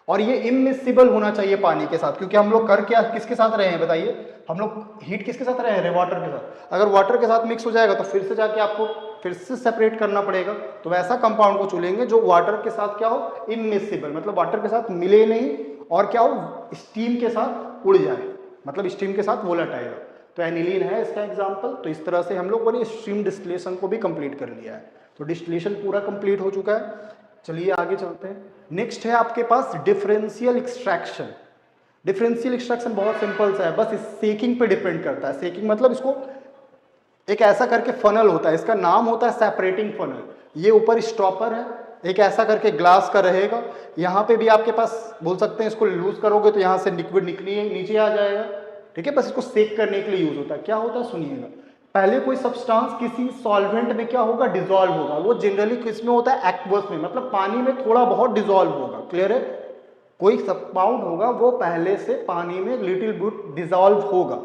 और ये इमिसिबल होना चाहिए पानी के साथ, क्योंकि हम लोग कर क्या किसके साथ रहे हैं बताइए, हम लोग हीट किसके साथ रहे हैं, वाटर के साथ। अगर वाटर के साथ मिक्स हो जाएगा तो फिर से जाके आपको फिर से सेपरेट करना पड़ेगा, तो वैसा कंपाउंड को चुनेंगे जो वाटर के साथ क्या हो, इमिसिबल, मतलब वाटर के साथ मिले नहीं, और क्या हो, स्टीम के साथ उड़ जाए, मतलब स्टीम के साथ वोलाटाइल। तो एनिलीन है इसका एग्जाम्पल। तो इस तरह से हम लोगों ने स्टीम डिस्टिलेशन को भी कंप्लीट कर लिया है, तो डिस्टिलेशन पूरा कंप्लीट हो चुका है। चलिए आगे चलते हैं। नेक्स्ट है आपके पास डिफरेंशियल एक्सट्रैक्शन। डिफरेंशियल एक्सट्रैक्शन बहुत सिंपल सा है, बस इस सेकिंग पे डिपेंड करता है। सेकिंग मतलब इसको एक ऐसा करके फनल होता है, इसका नाम होता है सेपरेटिंग फनल। ये ऊपर स्टॉपर है, एक ऐसा करके ग्लास का रहेगा, यहाँ पे भी आपके पास बोल सकते हैं, इसको लूज करोगे तो यहाँ से लिक्विड नीचे आ जाएगा, ठीक है। बस इसको सेक करने के लिए यूज होता है। क्या होता है सुनिएगा, पहले कोई सब्सटेंस किसी सॉल्वेंट में क्या होगा, डिसॉल्व होगा। वो जनरली किसमें होता है, एक्वस में, मतलब पानी में थोड़ा बहुत डिसॉल्व होगा, क्लियर है। कोई कंपाउंड होगा वो पहले से पानी में लिटिल बिट डिसॉल्व होगा।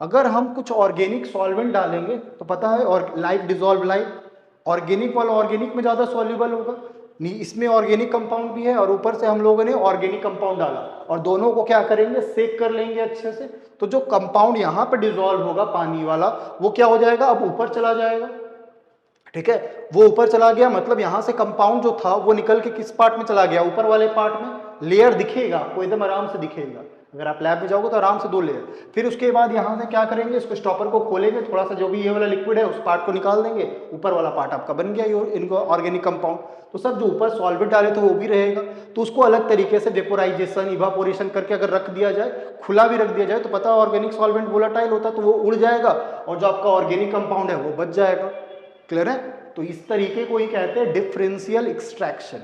अगर हम कुछ ऑर्गेनिक सॉल्वेंट डालेंगे तो पता है, और लाइक डिसॉल्व लाइक, ऑर्गेनिक वाला ऑर्गेनिक में ज्यादा सॉल्युबल होगा, इसमें ऑर्गेनिक कंपाउंड भी है और ऊपर से हम लोगों ने ऑर्गेनिक कंपाउंड डाला, और दोनों को क्या करेंगे, सेक कर लेंगे अच्छे से। तो जो कंपाउंड यहाँ पे डिसॉल्व होगा पानी वाला, वो क्या हो जाएगा, अब ऊपर चला जाएगा, ठीक है। वो ऊपर चला गया, मतलब यहाँ से कंपाउंड जो था वो निकल के किस पार्ट में चला गया, ऊपर वाले पार्ट में। लेयर दिखेगा आपको, एकदम आराम से दिखेगा, अगर आप लैब में जाओगे तो आराम से 2 लेयर। फिर उसके बाद यहाँ से क्या करेंगे, इसको स्टॉपर को खोलेंगे, थोड़ा सा जो भी ये वाला लिक्विड है उस पार्ट को निकाल देंगे, ऊपर वाला पार्ट आपका बन गया ये इनको ऑर्गेनिक कंपाउंड। तो सर जो ऊपर सॉल्वेंट डाले थे वो भी रहेगा, तो उसको अलग तरीके से वेपोराइजेशन इवापोरेशन करके अगर रख दिया जाए, खुला भी रख दिया जाए, तो पता है ऑर्गेनिक सॉल्वेंट वोलेटाइल होता है तो वो उड़ जाएगा और जो आपका ऑर्गेनिक कंपाउंड है वो बच जाएगा। क्लियर है? तो इस तरीके को ही कहते हैं डिफरेंशियल एक्सट्रैक्शन।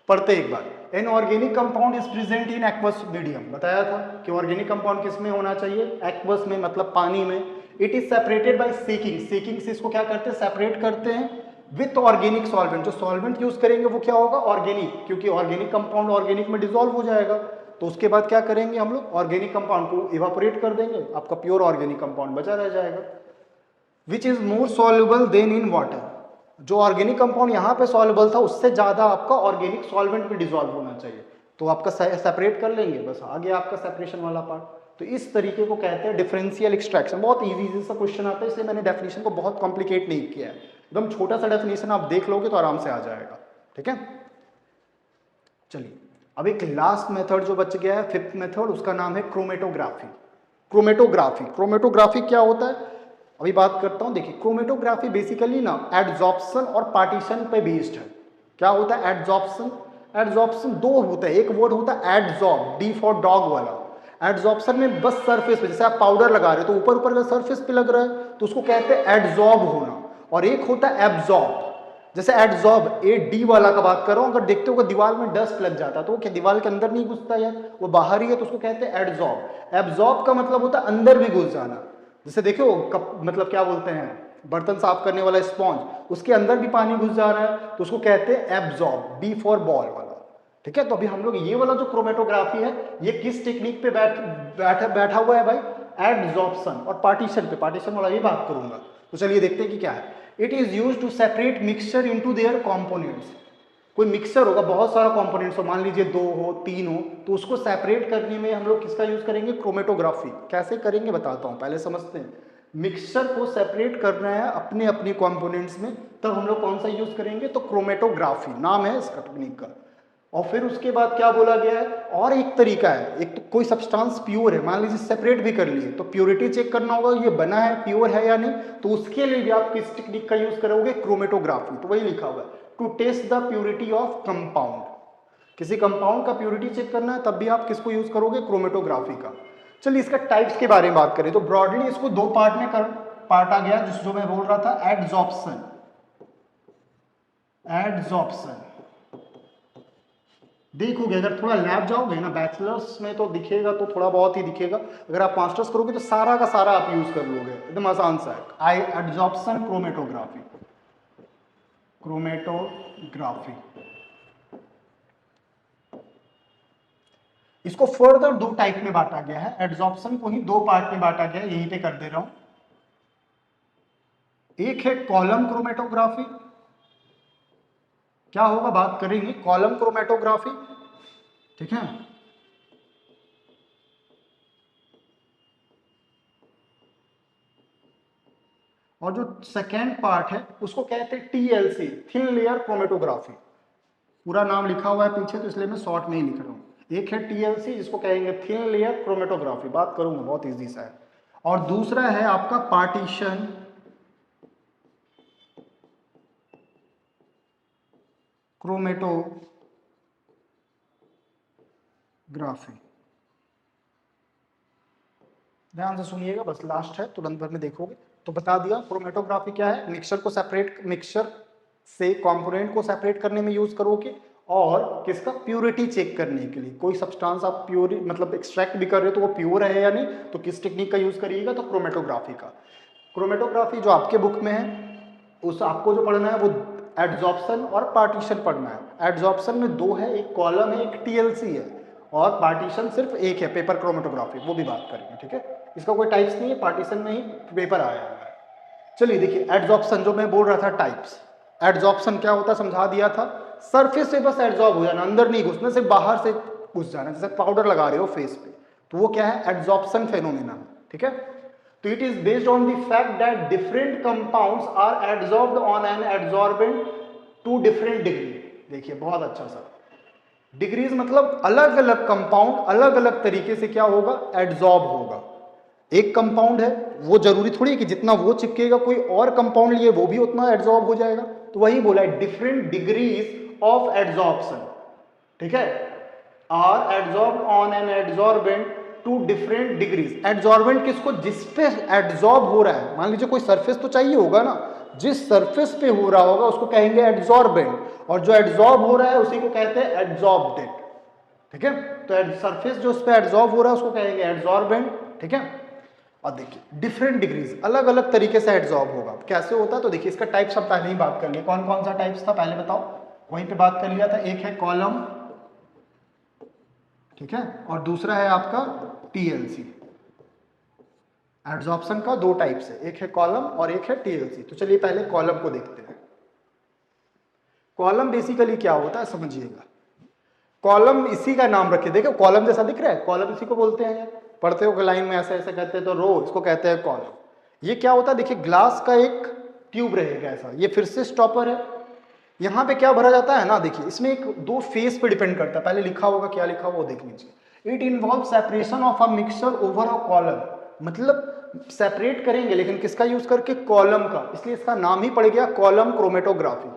पढ़ते एक बार, an organic compound is present in aqueous medium, बताया था कि ऑर्गेनिक कंपाउंड किस में होना चाहिए, एक्वस में, मतलब पानी में। इट इज सेपरेटेड बाय सेकिंग, सेकिंग से इसको क्या करते हैं, सेपरेट करते हैं विथ ऑर्गेनिक सॉल्वेंट। जो सॉल्वेंट यूज करेंगे वो क्या होगा, ऑर्गेनिक, क्योंकि ऑर्गेनिक कंपाउंड ऑर्गेनिक में डिसॉल्व हो जाएगा। तो उसके बाद क्या करेंगे हम लोग, ऑर्गेनिक कंपाउंड को इवापोरेट कर देंगे, आपका प्योर ऑर्गेनिक कंपाउंड बचा रह जाएगा। Which is more soluble than in water, जो ऑर्गेनिक कंपाउंड यहाँ पे सॉल्युबल था उससे ज्यादा आपका ऑर्गेनिक सॉल्वेंट में डिसॉल्व होना चाहिए, तो आपका सेपरेट कर लेंगे, बस आ गया आपका सेपरेशन वाला पार्ट। तो इस तरीके को कहते हैं डिफरेंशियल एक्सट्रैक्शन। बहुत इजी सा क्वेश्चन आता है, इसलिए मैंने डेफिनेशन को बहुत कॉम्प्लिकेट नहीं किया है, एकदम छोटा सा डेफिनेशन आप देख लोगे तो आराम से आ जाएगा। ठीक है, चलिए अब एक लास्ट मेथड जो बच गया है, फिफ्थ मेथड, उसका नाम है क्रोमेटोग्राफी। क्रोमेटोग्राफी, क्रोमेटोग्राफी क्या होता है अभी बात करता हूं। देखिए क्रोमेटोग्राफी बेसिकली ना एडजॉर्प्शन और पार्टीशन पे बेस्ड है। क्या होता है एडजॉर्प्शन, एडजॉर्प्शन दो होता है, एक वर्ड होता है एडजॉर्ब, डी फॉर डॉग वाला। एडजॉर्प्शन में बस सरफेस पे, जैसे आप पाउडर लगा रहे हो तो ऊपर ऊपर का सरफेस पे लग रहा है तो उसको कहते हैं एडजॉर्ब होना, और एक होता है एब्जॉर्ब। जैसे एडजॉर्ब, ए डी वाला का बात कर रहा हूं, अगर देखते हो दीवार में डस्ट लग जाता है तो वो क्या दीवार के अंदर नहीं घुसता यार, वो बाहर ही है, तो उसको कहते हैं एडजॉर्ब। एब्जॉर्ब का मतलब होता है अंदर भी घुस जाना। जैसे देखो कप, मतलब क्या बोलते हैं, बर्तन साफ करने वाला स्पॉन्ज, उसके अंदर भी पानी घुस जा रहा है तो उसको कहते हैं एब्जॉर्ब, बी फॉर बॉल वाला। ठीक है, तो अभी हम लोग ये वाला जो क्रोमेटोग्राफी है ये किस टेक्निक पे बैठा हुआ है भाई, एडजॉर्प्शन और पार्टीशन पे, पार्टीशन वाला ये बात करूंगा। तो चलिए देखते हैं कि क्या है। It is use to separate mixture into their components. कोई मिक्सर होगा, बहुत सारा कंपोनेंट्स हो, मान लीजिए 2 हो 3 हो, तो उसको सेपरेट करने में हम लोग किसका यूज करेंगे, क्रोमेटोग्राफी। कैसे करेंगे बताता हूं, पहले समझते हैं। मिक्सचर को सेपरेट करना है अपने अपने कंपोनेंट्स में, तब हम लोग कौन सा यूज करेंगे, तो क्रोमेटोग्राफी नाम है इसका टेक्निक का। और फिर उसके बाद क्या बोला गया है, और एक तरीका है, एक तो कोई सब्सटेंस प्योर है, मान लीजिए सेपरेट भी कर लिए, तो प्योरिटी चेक करना होगा ये बना है प्योर है या नहीं, तो उसके लिए भी आप किस टेक्निक का यूज करोगे, क्रोमेटोग्राफी। तो वही लिखा हुआ है, to test the purity of compound. किसी कंपाउंड का प्योरिटी चेक करना है तब भी आप किसको यूज करोगे, क्रोमेटोग्राफी का। चलिए इसका टाइप्स के बारे में बात करें तो ब्रॉडली इसको 2 पार्ट में पार्टा गया, जो मैं बोल रहा था एडजॉर्प्शन, एडजॉर्प्शन। देखोगे अगर थोड़ा लैब जाओगे ना, बैचलर्स में तो दिखेगा, तो थोड़ा बहुत ही दिखेगा, अगर आप मास्टर्स करोगे तो सारा का सारा आप यूज कर लोगे, एकदम आसान सा है। Adsorption chromatography, chromatography. इसको फर्दर 2 टाइप में बांटा गया है, एडजॉर्प्शन को ही 2 पार्ट में बांटा गया है, यहीं पे कर दे रहा हूं। एक है कॉलम क्रोमेटोग्राफी, क्या होगा बात करेंगे, कॉलम क्रोमेटोग्राफी। ठीक है, और जो सेकेंड पार्ट है उसको कहते हैं टीएलसी, थिन लेयर क्रोमेटोग्राफी। पूरा नाम लिखा हुआ है पीछे तो इसलिए मैं शॉर्ट में ही लिख रहा हूं। एक है टीएलसी जिसको कहेंगे थिन लेयर क्रोमेटोग्राफी, बात करूंगा बहुत इजी सा है। और दूसरा है आपका पार्टीशन क्रोमेटोग्राफी। ध्यान से सुनिएगा, बस लास्ट है, तुरंत भर में देखोगे तो बता दिया। क्रोमेटोग्राफी क्या है, मिक्सचर को सेपरेट, मिक्सचर से कंपोनेंट को सेपरेट करने में यूज करोगे, और किसका, प्योरिटी चेक करने के लिए। कोई सब्सटेंस आप प्योर मतलब एक्सट्रैक्ट भी कर रहे हो तो वो प्योर है या नहीं, तो किस टेक्निक का यूज करिएगा, तो क्रोमेटोग्राफी का। क्रोमेटोग्राफी जो आपके बुक में है उस आपको जो पढ़ना है वो एडजॉर्प्शन और पार्टीशन पढ़ना है। एडजॉर्प्शन में 2 है, एक कॉलम है, एक टीएलसी है, और पार्टीशन सिर्फ एक है, पेपर क्रोमेटोग्राफी, वो भी बात करेंगे। ठीक है, इसका कोई टाइप्स नहीं है, पार्टीशन में ही पेपर आया है। चलिए देखिए एडजॉर्प्शन जो मैं बोल रहा था टाइप्स, एडजॉर्प्शन क्या होता है समझा दिया था, सरफेस से बस एडजॉर्ब हो जाना, अंदर नहीं घुसना, सिर्फ बाहर से घुस जाना, जैसे पाउडर लगा रहे हो फेस पे, तो वो क्या है, एडजॉर्प्शन फेनोमेना। ठीक है, तो it is based on the fact that different compounds are adsorbed on an adsorbent to different degree. देखिए बहुत अच्छा सा, डिग्रीज मतलब अलग अलग कंपाउंड अलग अलग तरीके से क्या होगा, एड्सॉर्ब होगा। एक कंपाउंड है, वो जरूरी थोड़ी है कि जितना वो चिपकेगा कोई और कंपाउंड लिए वो भी उतना एड्सॉर्ब हो जाएगा। तो वही बोला है, डिफरेंट डिग्रीज ऑफ एड्सॉर्प्शन, ठीक है, are adsorb on an adsorbent to different degrees. Adsorbent किसको, जिस पे एड्सॉर्ब हो रहा है, मान लीजिए कोई सरफेस तो चाहिए होगा ना, जिस सरफेस पे हो रहा होगा उसको कहेंगे एड्सॉर्बेंट, और जो एड्सॉर्ब हो रहा है उसी को कहते हैं एड्सॉर्बडेंट, ठीक है। तो सरफेस जो उस पे एड्सॉर्ब हो रहा है उसको कहेंगे एड्सॉर्बेंट, ठीक है। और देखिए डिफरेंट डिग्रीज, अलग अलग तरीके से एड्सॉर्ब होगा। कैसे होता है तो देखिए, इसका टाइप्स हम पहले ही बात कर लिए। कौन कौन सा टाइप्स था पहले बताओ, वहीं पे बात कर लिया था। एक है कॉलम, ठीक है, और दूसरा है आपका टीएलसी। एड्सॉर्प्शन का दो टाइप्स है, एक है कॉलम और एक है टीएलसी। तो चलिए पहले कॉलम को देखते हैं। कॉलम बेसिकली क्या होता है समझिएगा। कॉलम इसी का नाम रखिए, देखो कॉलम जैसा दिख रहा है, कॉलम इसी को बोलते हैं। पढ़ते हो कि लाइन में ऐसा ऐसा कहते हैं तो रो, इसको कहते हैं कॉलम। ये क्या होता है, देखिए ग्लास का एक ट्यूब रहेगा ऐसा, ये फिर से स्टॉपर है। यहाँ पे क्या भरा जाता है ना, देखिए इसमें एक दो फेज पे डिपेंड करता है। पहले लिखा होगा, क्या लिखा हुआ वो देख लीजिए। It involve separation of a mixture over a column, मतलब सेपरेट करेंगे लेकिन किसका यूज करके, कॉलम का, इसलिए इसका नाम ही पड़ गया कॉलम क्रोमेटोग्राफी।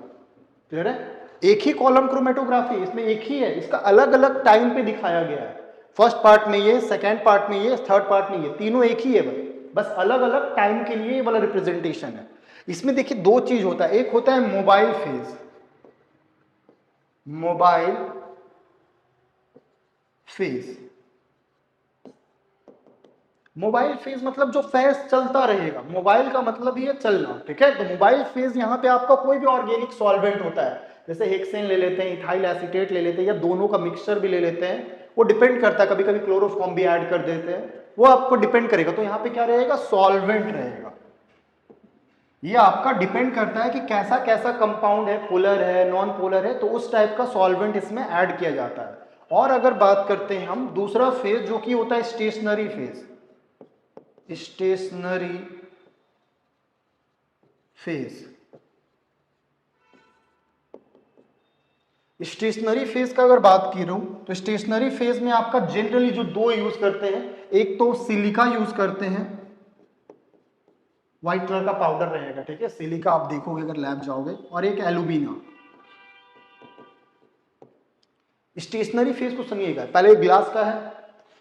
क्लियर है, एक ही कॉलम क्रोमेटोग्राफी, इसमें एक ही है, इसका अलग अलग टाइम पे दिखाया गया है। फर्स्ट पार्ट में ये, सेकेंड पार्ट में ये, थर्ड पार्ट में ये, तीनों एक ही है भाई, बस अलग अलग टाइम के लिए ये वाला रिप्रेजेंटेशन है। इसमें देखिए दो चीज होता है, एक होता है mobile phase, mobile phase, mobile phase मतलब जो फेज चलता रहेगा, मोबाइल का मतलब ही है चलना, ठीक है। तो मोबाइल फेज यहाँ पे आपका कोई भी ऑर्गेनिक सॉल्वेंट होता है, जैसे हेक्सेन ले लेते हैं, इथाइल एसीटेट ले लेते हैं, या दोनों का मिक्सचर भी ले लेते हैं, वो डिपेंड करता है, कभी कभी क्लोरोफॉर्म भी ऐड कर देते हैं, वो आपको डिपेंड करेगा। तो यहाँ पे क्या रहेगा, सॉल्वेंट रहेगा। ये आपका डिपेंड करता है कि कैसा कैसा कंपाउंड है, पोलर है, नॉन पोलर है, तो उस टाइप का सॉल्वेंट इसमें ऐड किया जाता है। और अगर बात करते हैं हम दूसरा फेज जो कि होता है stationary phase, stationary phase. Stationary phase का अगर बात की रहूं तो स्टेशनरी फेज में आपका जनरली जो दो यूज करते हैं, एक तो सिलिका यूज करते हैं, व्हाइट कलर का पाउडर रहेगा, ठीक है, सिलिका आप देखोगे अगर लैब जाओगे, और एक एलुमिना। स्टेशनरी फेज को सुनिएगा, पहले ग्लास का है,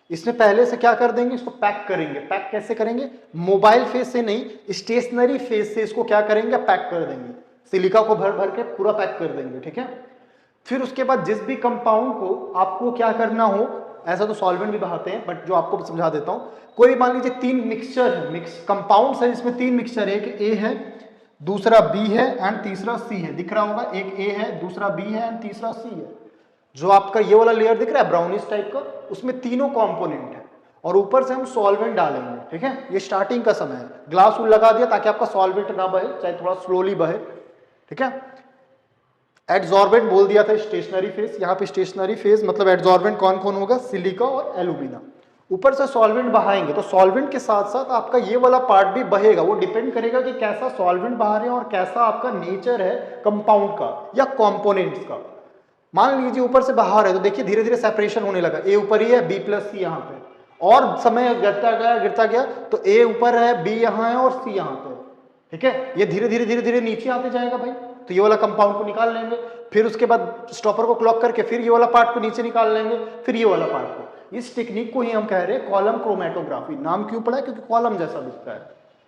इसमें पहले से क्या कर देंगे, इसको पैक करेंगे। पैक कैसे करेंगे, मोबाइल फेज से नहीं, स्टेशनरी फेज से इसको क्या करेंगे, पैक कर देंगे, सिलिका को भर भर के पूरा पैक कर देंगे, ठीक है। फिर उसके बाद जिस भी कंपाउंड को आपको क्या करना हो, ऐसा तो सॉल्वेंट भी बहाते हैं बट जो आपको समझा देता हूं, कोई मान लीजिए तीन मिक्सचर है, कंपाउंड्स है, इसमें तीन मिक्सचर है, एक ए है, दूसरा बी है एंड तीसरा सी है, दिख रहा होगा, एक ए है, दूसरा बी है एंड तीसरा सी है। जो आपका ये वाला लेयर दिख रहा है ब्राउनिश टाइप का, उसमें तीनों कंपोनेंट है, और ऊपर से हम सॉल्वेंट डालेंगे, ठीक है। ये स्टार्टिंग का समय है, ग्लास लगा दिया ताकि आपका सॉल्वेंट ना बहे, चाहे थोड़ा स्लोली बहे, ठीक है। एड्सॉर्बेंट बोल दिया था स्टेशनरी फेज, यहाँ पे स्टेशनरी फेज मतलब एड्सॉर्बेंट कौन कौन होगा, सिलिका और एलुमिना। ऊपर से सॉल्वेंट बहाएंगे तो सॉल्वेंट के साथ साथ आपका ये वाला पार्ट भी बहेगा, वो डिपेंड करेगा कि कैसा सॉल्वेंट बहा रहे हैं और कैसा आपका नेचर है कंपाउंड का या कंपोनेंट्स का। मान लीजिए ऊपर से बहा रहे तो देखिए धीरे धीरे सेपरेशन होने लगा, ए ऊपर ही है, बी प्लस सी यहाँ पे, और समय गिरता गया तो ए ऊपर है, बी यहाँ है और सी यहाँ पे, ठीक है। ये धीरे धीरे धीरे धीरे नीचे आते जाएगा भाई, तो ये वाला कंपाउंड को निकाल लेंगे, फिर उसके बाद स्टॉपर को क्लॉक करके फिर ये वाला पार्ट को नीचे निकाल लेंगे, फिर ये वाला पार्ट को। इस टेक्निक को ही हम कह रहे हैं कॉलम क्रोमेटोग्राफी। नाम क्यों पड़ा है, क्योंकि कॉलम जैसा दिखता है,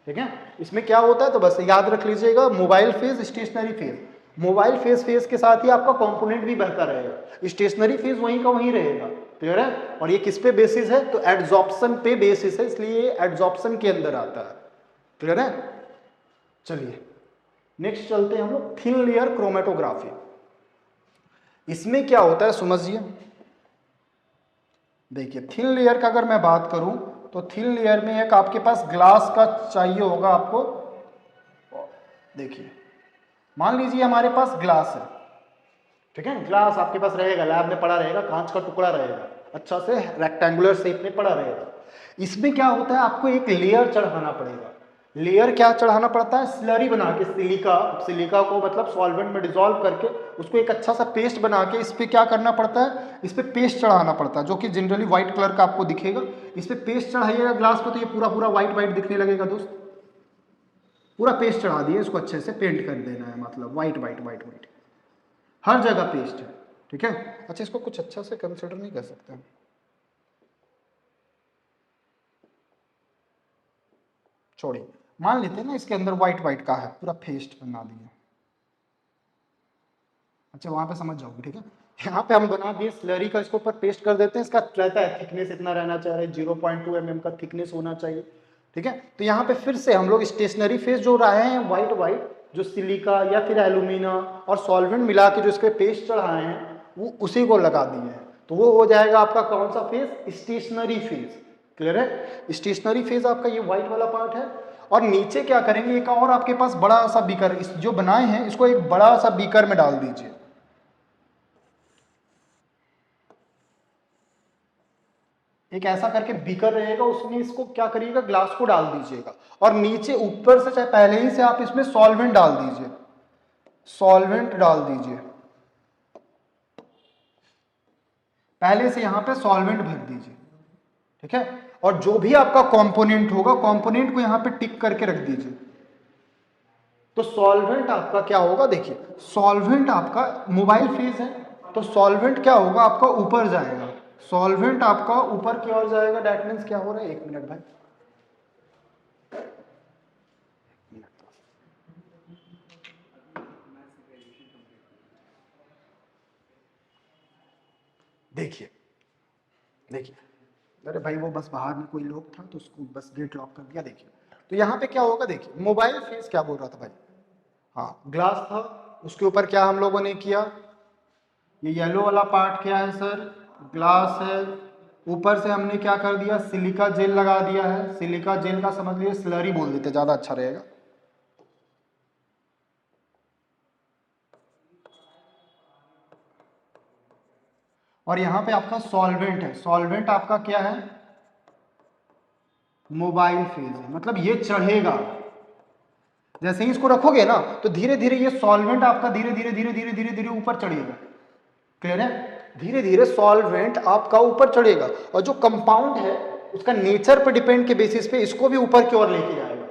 ठीक है। इसमें क्या होता है तो बस याद रख लीजिएगा, mobile phase, stationary phase. Mobile phase के साथ ही आपका कंपोनेंट भी बहता रहेगा, स्टेशनरी फेज वहीं का वहीं रहेगा, क्लियर है। और ये किस पे बेसिस है, तो एड्सॉर्प्शन पे बेसिस है, इसलिए ये एड्सॉर्प्शन के अंदर आता है, क्लियर है। चलिए नेक्स्ट चलते हैं हम लोग थिन लेयर क्रोमेटोग्राफी। इसमें क्या होता है समझिए, देखिए थिन लेयर का अगर मैं बात करूं तो थिन लेयर में एक आपके पास ग्लास का चाहिए होगा आपको। देखिए मान लीजिए हमारे पास ग्लास है, ठीक है, ग्लास आपके पास रहेगा, लैब में पड़ा रहेगा, कांच का टुकड़ा रहेगा, अच्छा से रेक्टेंगुलर शेप में पड़ा रहेगा। इसमें क्या होता है, आपको एक लेयर चढ़ाना पड़ेगा। लेयर क्या चढ़ाना पड़ता है, स्लरी बना के, सिलिका को मतलब सॉल्वेंट में डिसॉल्व करके उसको एक अच्छा सा पेस्ट बना के इस पे क्या करना पड़ता है, इस पे पेस्ट चढ़ाना पड़ता है, जो कि जनरली व्हाइट कलर का आपको दिखेगा। इस पे पेस्ट चढ़ाइएगा ग्लास पे तो ये पूरा पूरा व्हाइट व्हाइट दिखने लगेगा दोस्त। पूरा पेस्ट चढ़ा दिए, इसको अच्छे से पेंट कर देना है, मतलब व्हाइट व्हाइट व्हाइट व्हाइट हर जगह पेस्ट है, ठीक है। अच्छा, इसको कुछ अच्छा से कंसिडर नहीं कर सकते, छोड़िए, मान लेते हैं ना इसके अंदर व्हाइट व्हाइट का है, पूरा पेस्ट बना दिए। अच्छा, वहां पे समझ जाओगे, ठीक है। यहाँ पे हम बना दिए स्लरी का, इसको ऊपर पेस्ट कर देते हैं। इसका रहता है थिकनेस इतना रहना चाहिए, 0.2 mm का थिकनेस होना चाहिए, ठीक है। तो यहाँ पे फिर से हम लोग स्टेशनरी फेस जो रहे हैं व्हाइट व्हाइट, जो सिलिका या फिर एल्यूमिना और सॉल्वेंट मिला के जो इसके पेस्ट चढ़ाए हैं वो उसी को लगा दिए हैं। तो वो हो जाएगा आपका कौन सा फेस, स्टेशनरी फेस। क्लियर है, स्टेशनरी फेज आपका ये व्हाइट वाला पार्ट है। और नीचे क्या करेंगे, एक और आपके पास बड़ा सा बीकर, इस जो बनाए हैं इसको एक बड़ा सा बीकर में डाल दीजिए। एक ऐसा करके बीकर रहेगा, उसमें इसको क्या करिएगा, ग्लास को डाल दीजिएगा और नीचे ऊपर से चाहे पहले ही से आप इसमें सॉल्वेंट डाल दीजिए, सॉल्वेंट डाल दीजिए, पहले से यहां पे सॉल्वेंट भर दीजिए, ठीक है। और जो भी आपका कंपोनेंट होगा, कंपोनेंट को यहां पे टिक करके रख दीजिए। तो सॉल्वेंट आपका क्या होगा, देखिए सॉल्वेंट आपका मोबाइल फेज है, तो सॉल्वेंट क्या होगा आपका ऊपर जाएगा, सॉल्वेंट आपका ऊपर की ओर जाएगा। दैट मीन्स क्या हो रहा है, एक मिनट भाई, देखिए देखिए, अरे भाई वो बस बाहर में कोई लोग था तो उसको बस गेट लॉक कर दिया। देखिए तो यहाँ पे क्या होगा, देखिए मोबाइल फेस क्या बोल रहा था भाई, हाँ ग्लास था, उसके ऊपर क्या हम लोगों ने किया, ये येलो वाला पार्ट क्या है सर, ग्लास है, ऊपर से हमने क्या कर दिया, सिलिका जेल लगा दिया है। सिलिका जेल का समझ लीजिए स्लरी बोल देते, ज्यादा अच्छा रहेगा। और यहां पे आपका सॉल्वेंट है, सॉल्वेंट आपका क्या है, मोबाइल फेज है, मतलब ये चढ़ेगा। जैसे ही इसको रखोगे ना तो धीरे धीरे ये सॉल्वेंट आपका धीरे धीरे धीरे धीरे धीरे धीरे ऊपर चढ़ेगा। क्लियर है, धीरे धीरे सॉल्वेंट आपका ऊपर चढ़ेगा और जो कंपाउंड है उसका नेचर पे डिपेंड के बेसिस पे इसको भी ऊपर की ओर लेके जाएगा।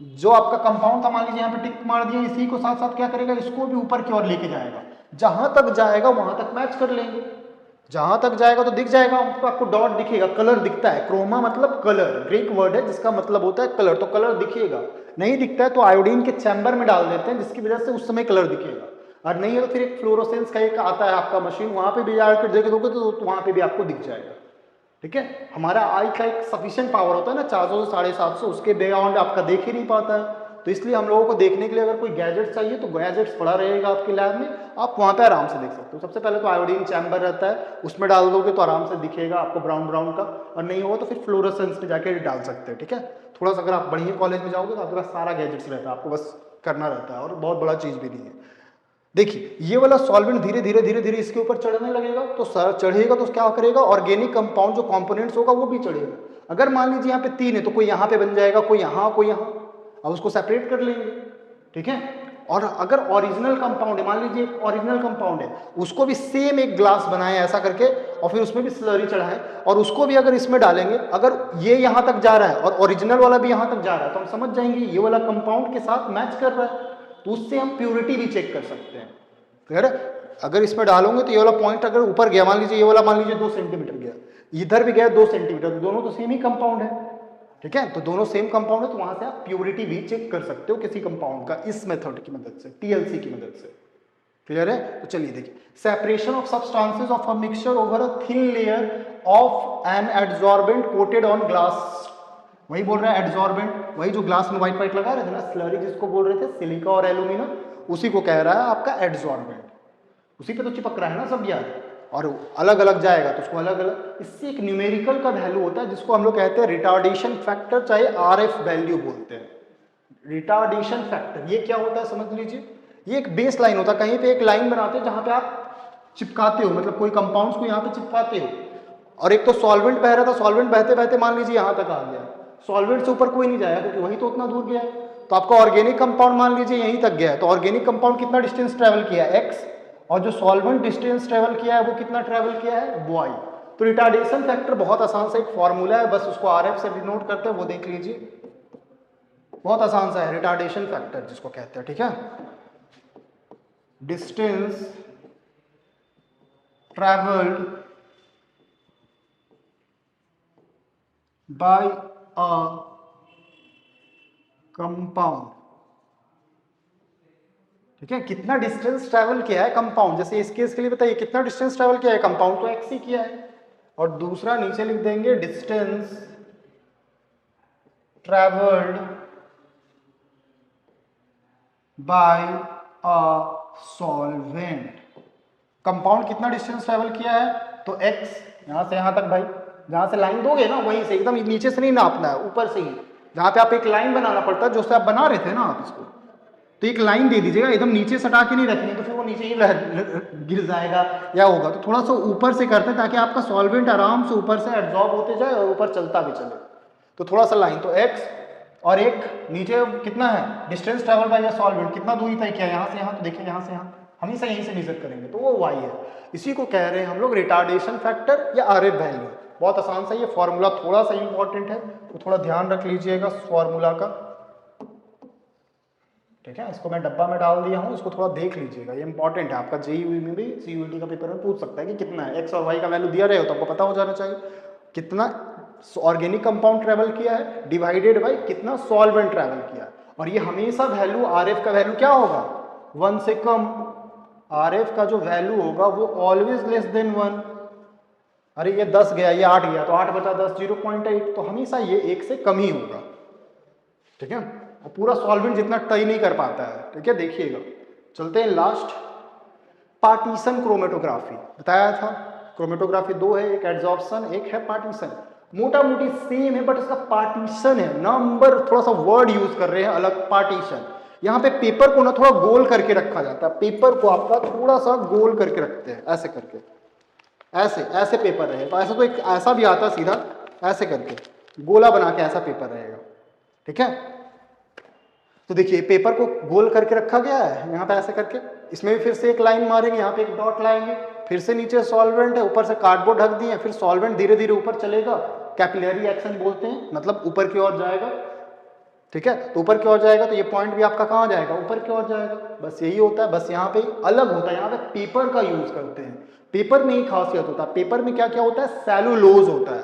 जो आपका कंपाउंड था, मान लीजिए यहाँ पे टिक मार दिया, इसी को साथ साथ क्या करेगा, इसको भी ऊपर की ओर लेके जाएगा। जहां तक जाएगा वहां तक मैच कर लेंगे, जहां तक जाएगा तो दिख जाएगा आपको, डॉट दिखेगा, कलर दिखता है। क्रोमा मतलब कलर, ग्रीक वर्ड है जिसका मतलब होता है कलर, तो कलर दिखेगा। नहीं दिखता है तो आयोडीन के चैम्बर में डाल देते हैं, जिसकी वजह से उस समय कलर दिखेगा। और नहीं है तो फिर एक फ्लोरोसेंस का एक आता है आपका मशीन, वहां पे भी जाकर देखोगे तो वहां पे भी आपको दिख जाएगा। ठीक है, हमारा आई का एक सफिशिएंट पावर होता है ना 400 से 750, उसके बियॉन्ड आपका देख ही नहीं पाता है। तो इसलिए हम लोगों को देखने के लिए अगर कोई गैजेट चाहिए तो गैजेट्स पड़ा रहेगा आपके लैब में, आप वहाँ पे आराम से देख सकते हो। सबसे पहले तो आयोडीन चैम्बर रहता है, उसमें डाल दोगे तो आराम से दिखेगा आपको ब्राउन ब्राउन का, और नहीं होगा तो फिर फ्लोरोसेंस में जाके डाल सकते हैं। ठीक है, थोड़ा सा अगर आप बढ़िया कॉलेज में जाओगे तो आपके पास सारा गैजेट्स रहता है, आपको बस करना रहता है, और बहुत बड़ा चीज़ भी नहीं है। देखिए ये वाला सॉल्वेंट धीरे धीरे धीरे धीरे इसके ऊपर चढ़ने लगेगा, तो चढ़ेगा तो क्या करेगा, ऑर्गेनिक कंपाउंड जो कंपोनेंट्स होगा वो भी चढ़ेगा। अगर मान लीजिए यहाँ पे 3 है तो कोई यहाँ पे बन जाएगा, कोई यहाँ कोई यहाँ, अब उसको सेपरेट कर लेंगे। ठीक है, और अगर ओरिजिनल कंपाउंड है, मान लीजिए एक ओरिजिनल कंपाउंड है, उसको भी सेम एक ग्लास बनाए ऐसा करके, और फिर उसमें भी स्लरी चढ़ाएं, और उसको भी अगर इसमें डालेंगे, अगर ये यहाँ तक जा रहा है और ओरिजिनल वाला भी यहाँ तक जा रहा है, तो हम समझ जाएंगे ये वाला कंपाउंड के साथ मैच कर रहा है, तो उससे हम प्योरिटी भी चेक कर सकते हैं। क्लियर है, अगर इसमें डालोगे तो ये वाला पॉइंट अगर ऊपर गया, मान लीजिए ये वाला मान लीजिए 2 सेंटीमीटर गया, इधर भी गया 2 सेंटीमीटर, तो दोनों तो सेम ही कंपाउंड है। ठीक है, तो दोनों सेम कंपाउंड है, तो वहां से आप प्योरिटी भी चेक कर सकते हो किसी कंपाउंड का इस मेथड की मदद से, टीएलसी की मदद से। क्लियर है, तो चलिए देखिए, separation of substances of a mixture over a thin layer of an adsorbent coated on glass. वही बोल रहा है एडसॉर्बेंट, वही जो ग्लास में व्हाइट व्हाइट लगा रहे थे ना, स्लरी जिसको बोल रहे थे, सिलिका और एल्यूमिना, उसी को कह रहा है आपका एडसॉर्बेंट। उसी पे तो चिपक रहा है ना सब यार, और अलग अलग जाएगा तो उसको अलग अलग, इससे एक न्यूमेरिकल का वैल्यू होता है जिसको हम लोग कहते हैं रिटार्डेशन फैक्टर, चाहे आरएफ वैल्यू बोलते हैं। रिटार्डेशन फैक्टर ये क्या होता है समझ लीजिए, ये एक बेस लाइन होता है, कहीं पे एक लाइन बनाते हैं जहां पे आप चिपकाते हो, मतलब कोई कंपाउंड्स को यहाँ पे चिपकाते हो, और एक तो सॉल्वेंट बह रहा था, सॉल्वेंट बहते बहते मान लीजिए यहाँ तक आ गया, सॉल्वेंट से ऊपर कोई नहीं जाएगा क्योंकि वही तो उतना दूर गया है। तो आपका ऑर्गेनिक कंपाउंड मान लीजिए यहीं तक गया है, तो ऑर्गेनिक कंपाउंड कितना डिस्टेंस ट्रेवल किया है x, और जो सॉल्वेंट डिस्टेंस ट्रेवल किया है वो कितना ट्रेवल किया है y। तो रिटार्डेशन फैक्टर बहुत आसान सा एक फॉर्मूला है, बस उसको RF से डिनोट करते हैं, वो देख लीजिए, बहुत आसान सा है रिटार्डेशन फैक्टर जिसको कहते हैं, ठीक है। Distance travelled by a compound, ठीक है, कितना डिस्टेंस ट्रेवल किया है कंपाउंड। जैसे इस केस के लिए बताइए कितना डिस्टेंस ट्रेवल किया है कंपाउंड, तो x ही किया है, और दूसरा नीचे लिख देंगे distance travelled by a solvent. Compound कितना डिस्टेंस ट्रेवल किया है, तो x, यहां से यहां तक भाई, जहां से लाइन दोगे ना वहीं से, एकदम नीचे से नहीं नापना है, ऊपर से ही, जहां पे आप एक लाइन बनाना पड़ता है, जो से आप बना रहे थे ना आप इसको, तो एक लाइन दे दीजिएगा, एकदम नीचे सटा के नहीं रखनी, तो फिर वो नीचे ही गिर जाएगा या होगा, तो थोड़ा सा ऊपर से करते हैं ताकि आपका सॉल्वेंट आराम से ऊपर से एब्जॉर्ब होते जाए और ऊपर चलता भी चले। तो थोड़ा सा लाइन, तो x और एक नीचे कितना है डिस्टेंस ट्रेवल बाय सॉल्वेंट, कितना दूरी तय किया यहाँ से यहाँ, तो देखिए यहाँ से यहाँ हमेशा यहीं से मेजर करेंगे, तो वो y है। इसी को कह रहे हैं हम लोग रिटार्डेशन फैक्टर या RF वैल्यू। बहुत आसान सा ये फॉर्मूला, थोड़ा सा इंपॉर्टेंट है तो थोड़ा ध्यान रख लीजिएगा फॉर्मूला का, ठीक है। इसको मैं डब्बा में डाल दिया हूँ, इसको थोड़ा देख लीजिएगा, ये इंपॉर्टेंट है, आपका जेईई में भी CUET का पेपर में पूछ सकता है कि कितना है, x और y का वैल्यू दिया रहे हो तो आपको पता हो जाना चाहिए कितना ऑर्गेनिक कंपाउंड ट्रेवल किया है डिवाइडेड बाय कितना सॉल्वेंट ट्रेवल किया है। और ये हमेशा वैल्यू RF का वैल्यू क्या होगा, 1 से कम। RF का जो वैल्यू होगा वो ऑलवेज लेस देन 1। अरे ये 10 गया, ये 8 गया, तो 8 बचा 10, 0.8, तो हमेशा ये 1 से कम ही होगा, ठीक है। और पूरा सॉल्वेंट जितना तय नहीं कर पाता है, ठीक है। देखिएगा, चलते हैं लास्ट, पार्टीशन क्रोमेटोग्राफी बताया था। क्रोमेटोग्राफी दो है, एक एड्सॉर्प्शन एक है पार्टीशन। मोटा मोटी सेम है बट इसका पार्टीशन है, नंबर थोड़ा सा वर्ड यूज कर रहे हैं अलग। पार्टीशन, यहाँ पे पेपर को ना थोड़ा गोल करके रखा जाता है, पेपर को आपका थोड़ा सा गोल करके रखते हैं, ऐसे करके, ऐसे ऐसे पेपर रहेगा। ऐसा तो एक ऐसा भी आता है सीधा, ऐसे करके गोला बना के ऐसा पेपर रहेगा, ठीक है। तो देखिए पेपर को गोल करके रखा गया है यहाँ पे ऐसे करके, इसमें भी फिर से एक लाइन मारेंगे, यहाँ पे एक डॉट लाएंगे, फिर से नीचे सॉल्वेंट है, ऊपर से कार्डबोर्ड ढक दिए, फिर सॉल्वेंट धीरे धीरे ऊपर चलेगा, कैपिलरी एक्शन बोलते हैं, मतलब ऊपर की ओर जाएगा, ठीक है। तो ऊपर की ओर जाएगा तो ये पॉइंट भी आपका कहाँ जाएगा, ऊपर की ओर जाएगा। बस यही होता है, बस यहाँ पे अलग होता है, यहाँ पे पेपर का यूज करते हैं। पेपर में ही खासियत होता है, पेपर में क्या क्या होता है, सेलुलोज होता है,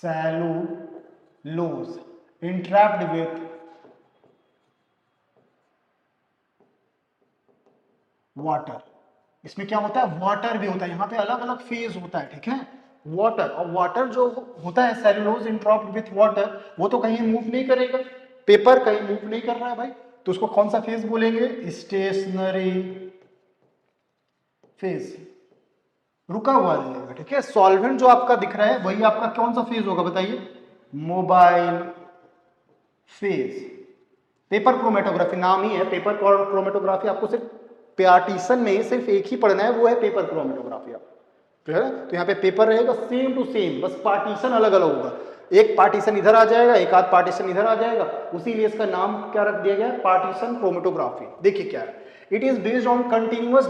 सेलुलोज entrapped with वाटर। इसमें क्या होता है, वाटर भी होता है, यहाँ पे अलग अलग फेज होता है, ठीक है। वाटर, और वाटर जो होता है सेलुलोज इंट्रैप्ड विथ वाटर, वो तो कहीं मूव नहीं करेगा, पेपर कहीं मूव नहीं कर रहा है भाई, तो उसको कौन सा फेज बोलेंगे, स्टेशनरी फेज, रुका हुआ रहेगा, ठीक है। सॉल्वेंट जो आपका दिख रहा है वही आपका कौन सा फेज होगा बताइए, मोबाइल फेज। पेपर क्रोमेटोग्राफी नाम ही है, पेपर क्रोमेटोग्राफी, आपको सिर्फ पार्टीशन में ही सिर्फ एक ही पढ़ना है, वो है पेपर क्रोमेटोग्राफी। आप क्लियर है, तो यहाँ पे पेपर रहेगा सेम टू सेम, बस पार्टीशन अलग अलग होगा, एक पार्टीशन इधर आ जाएगा, एक आध पार्टीशन इधर आ जाएगा, उसीलिए इसका नाम क्या रख दिया गया, पार्टीशन क्रोमेटोग्राफी। देखिए क्या है, it is based on continuous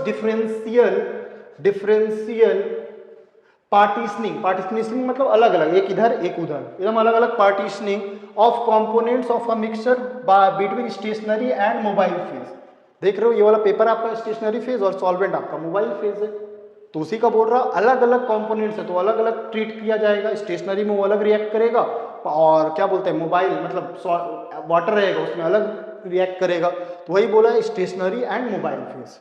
differential partitioning. Partitioning मतलब अलग अलग, एक इधर एक उधर, एकदम अलग अलग partitioning of components of a mixture between stationary and mobile phase. देख रहे हो ये वाला पेपर आपका स्टेशनरी फेज और सॉल्वेंट आपका मोबाइल फेज है, तो उसी का बोल रहा अलग अलग कंपोनेंट्स है तो अलग अलग ट्रीट किया जाएगा। स्टेशनरी में वो अलग रिएक्ट करेगा, और क्या बोलते हैं मोबाइल मतलब वाटर रहेगा उसमें अलग रिएक्ट करेगा, तो वही बोला है स्टेशनरी एंड मोबाइल फेज।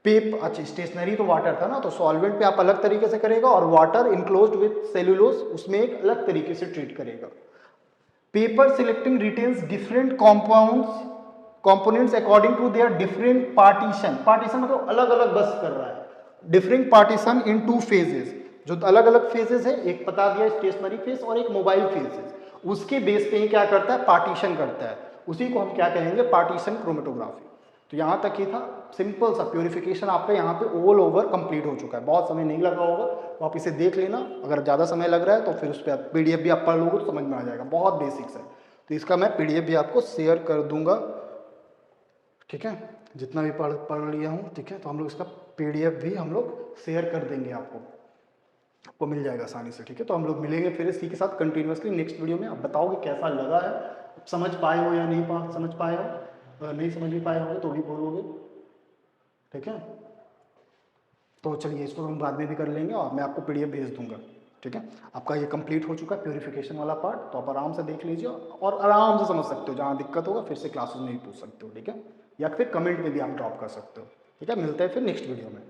अच्छा स्टेशनरी तो वाटर था ना, तो सॉल्वेंट पे आप अलग तरीके से करेगा, और वाटर इनक्लोज्ड विथ सेल्यूलोज उसमें एक अलग तरीके से ट्रीट करेगा। Paper selecting retains different components according to their different partition. Partition मतलब अलग अलग बस कर रहा है, डिफरेंट पार्टीशन इन 2 फेजेस, जो अलग अलग फेजेस है, एक बता दिया स्टेशनरी फेज और एक मोबाइल फेज है, उसके बेस पे ही क्या करता है, पार्टीशन करता है, उसी को हम क्या कहेंगे, पार्टीशन क्रोमेटोग्राफी। तो यहाँ तक ही था, सिंपल सा प्योरिफिकेशन आपका यहाँ पे ऑल ओवर कंप्लीट हो चुका है। बहुत समय नहीं लगा होगा तो आप इसे देख लेना, अगर ज़्यादा समय लग रहा है तो फिर उस पर PDF भी आप पढ़ लोगे तो समझ में आ जाएगा, बहुत बेसिक्स है। तो इसका मैं PDF भी आपको शेयर कर दूंगा, ठीक है, जितना भी पढ़ लिया हूँ, ठीक है। तो हम लोग इसका PDF भी हम लोग शेयर कर देंगे, आपको मिल जाएगा आसानी से, ठीक है। तो हम लोग मिलेंगे फिर इसी के साथ कंटिन्यूअसली नेक्स्ट वीडियो में। आप बताओगे कैसा लगा है, समझ पाए हो या नहीं समझ पाए हो, अगर नहीं समझ भी पाए होंगे तो भी बोलोगे, ठीक है। तो चलिए इसको हम बाद में भी कर लेंगे और मैं आपको PDF भेज दूंगा, ठीक है। आपका ये कंप्लीट हो चुका है प्योरिफिकेशन वाला पार्ट, तो आप आराम से देख लीजिए और आराम से समझ सकते हो। जहाँ दिक्कत होगा फिर से क्लासेस में भी पूछ सकते हो, ठीक है, या फिर कमेंट में भी आप ड्रॉप कर सकते हो, ठीक है। मिलते हैं फिर नेक्स्ट वीडियो में।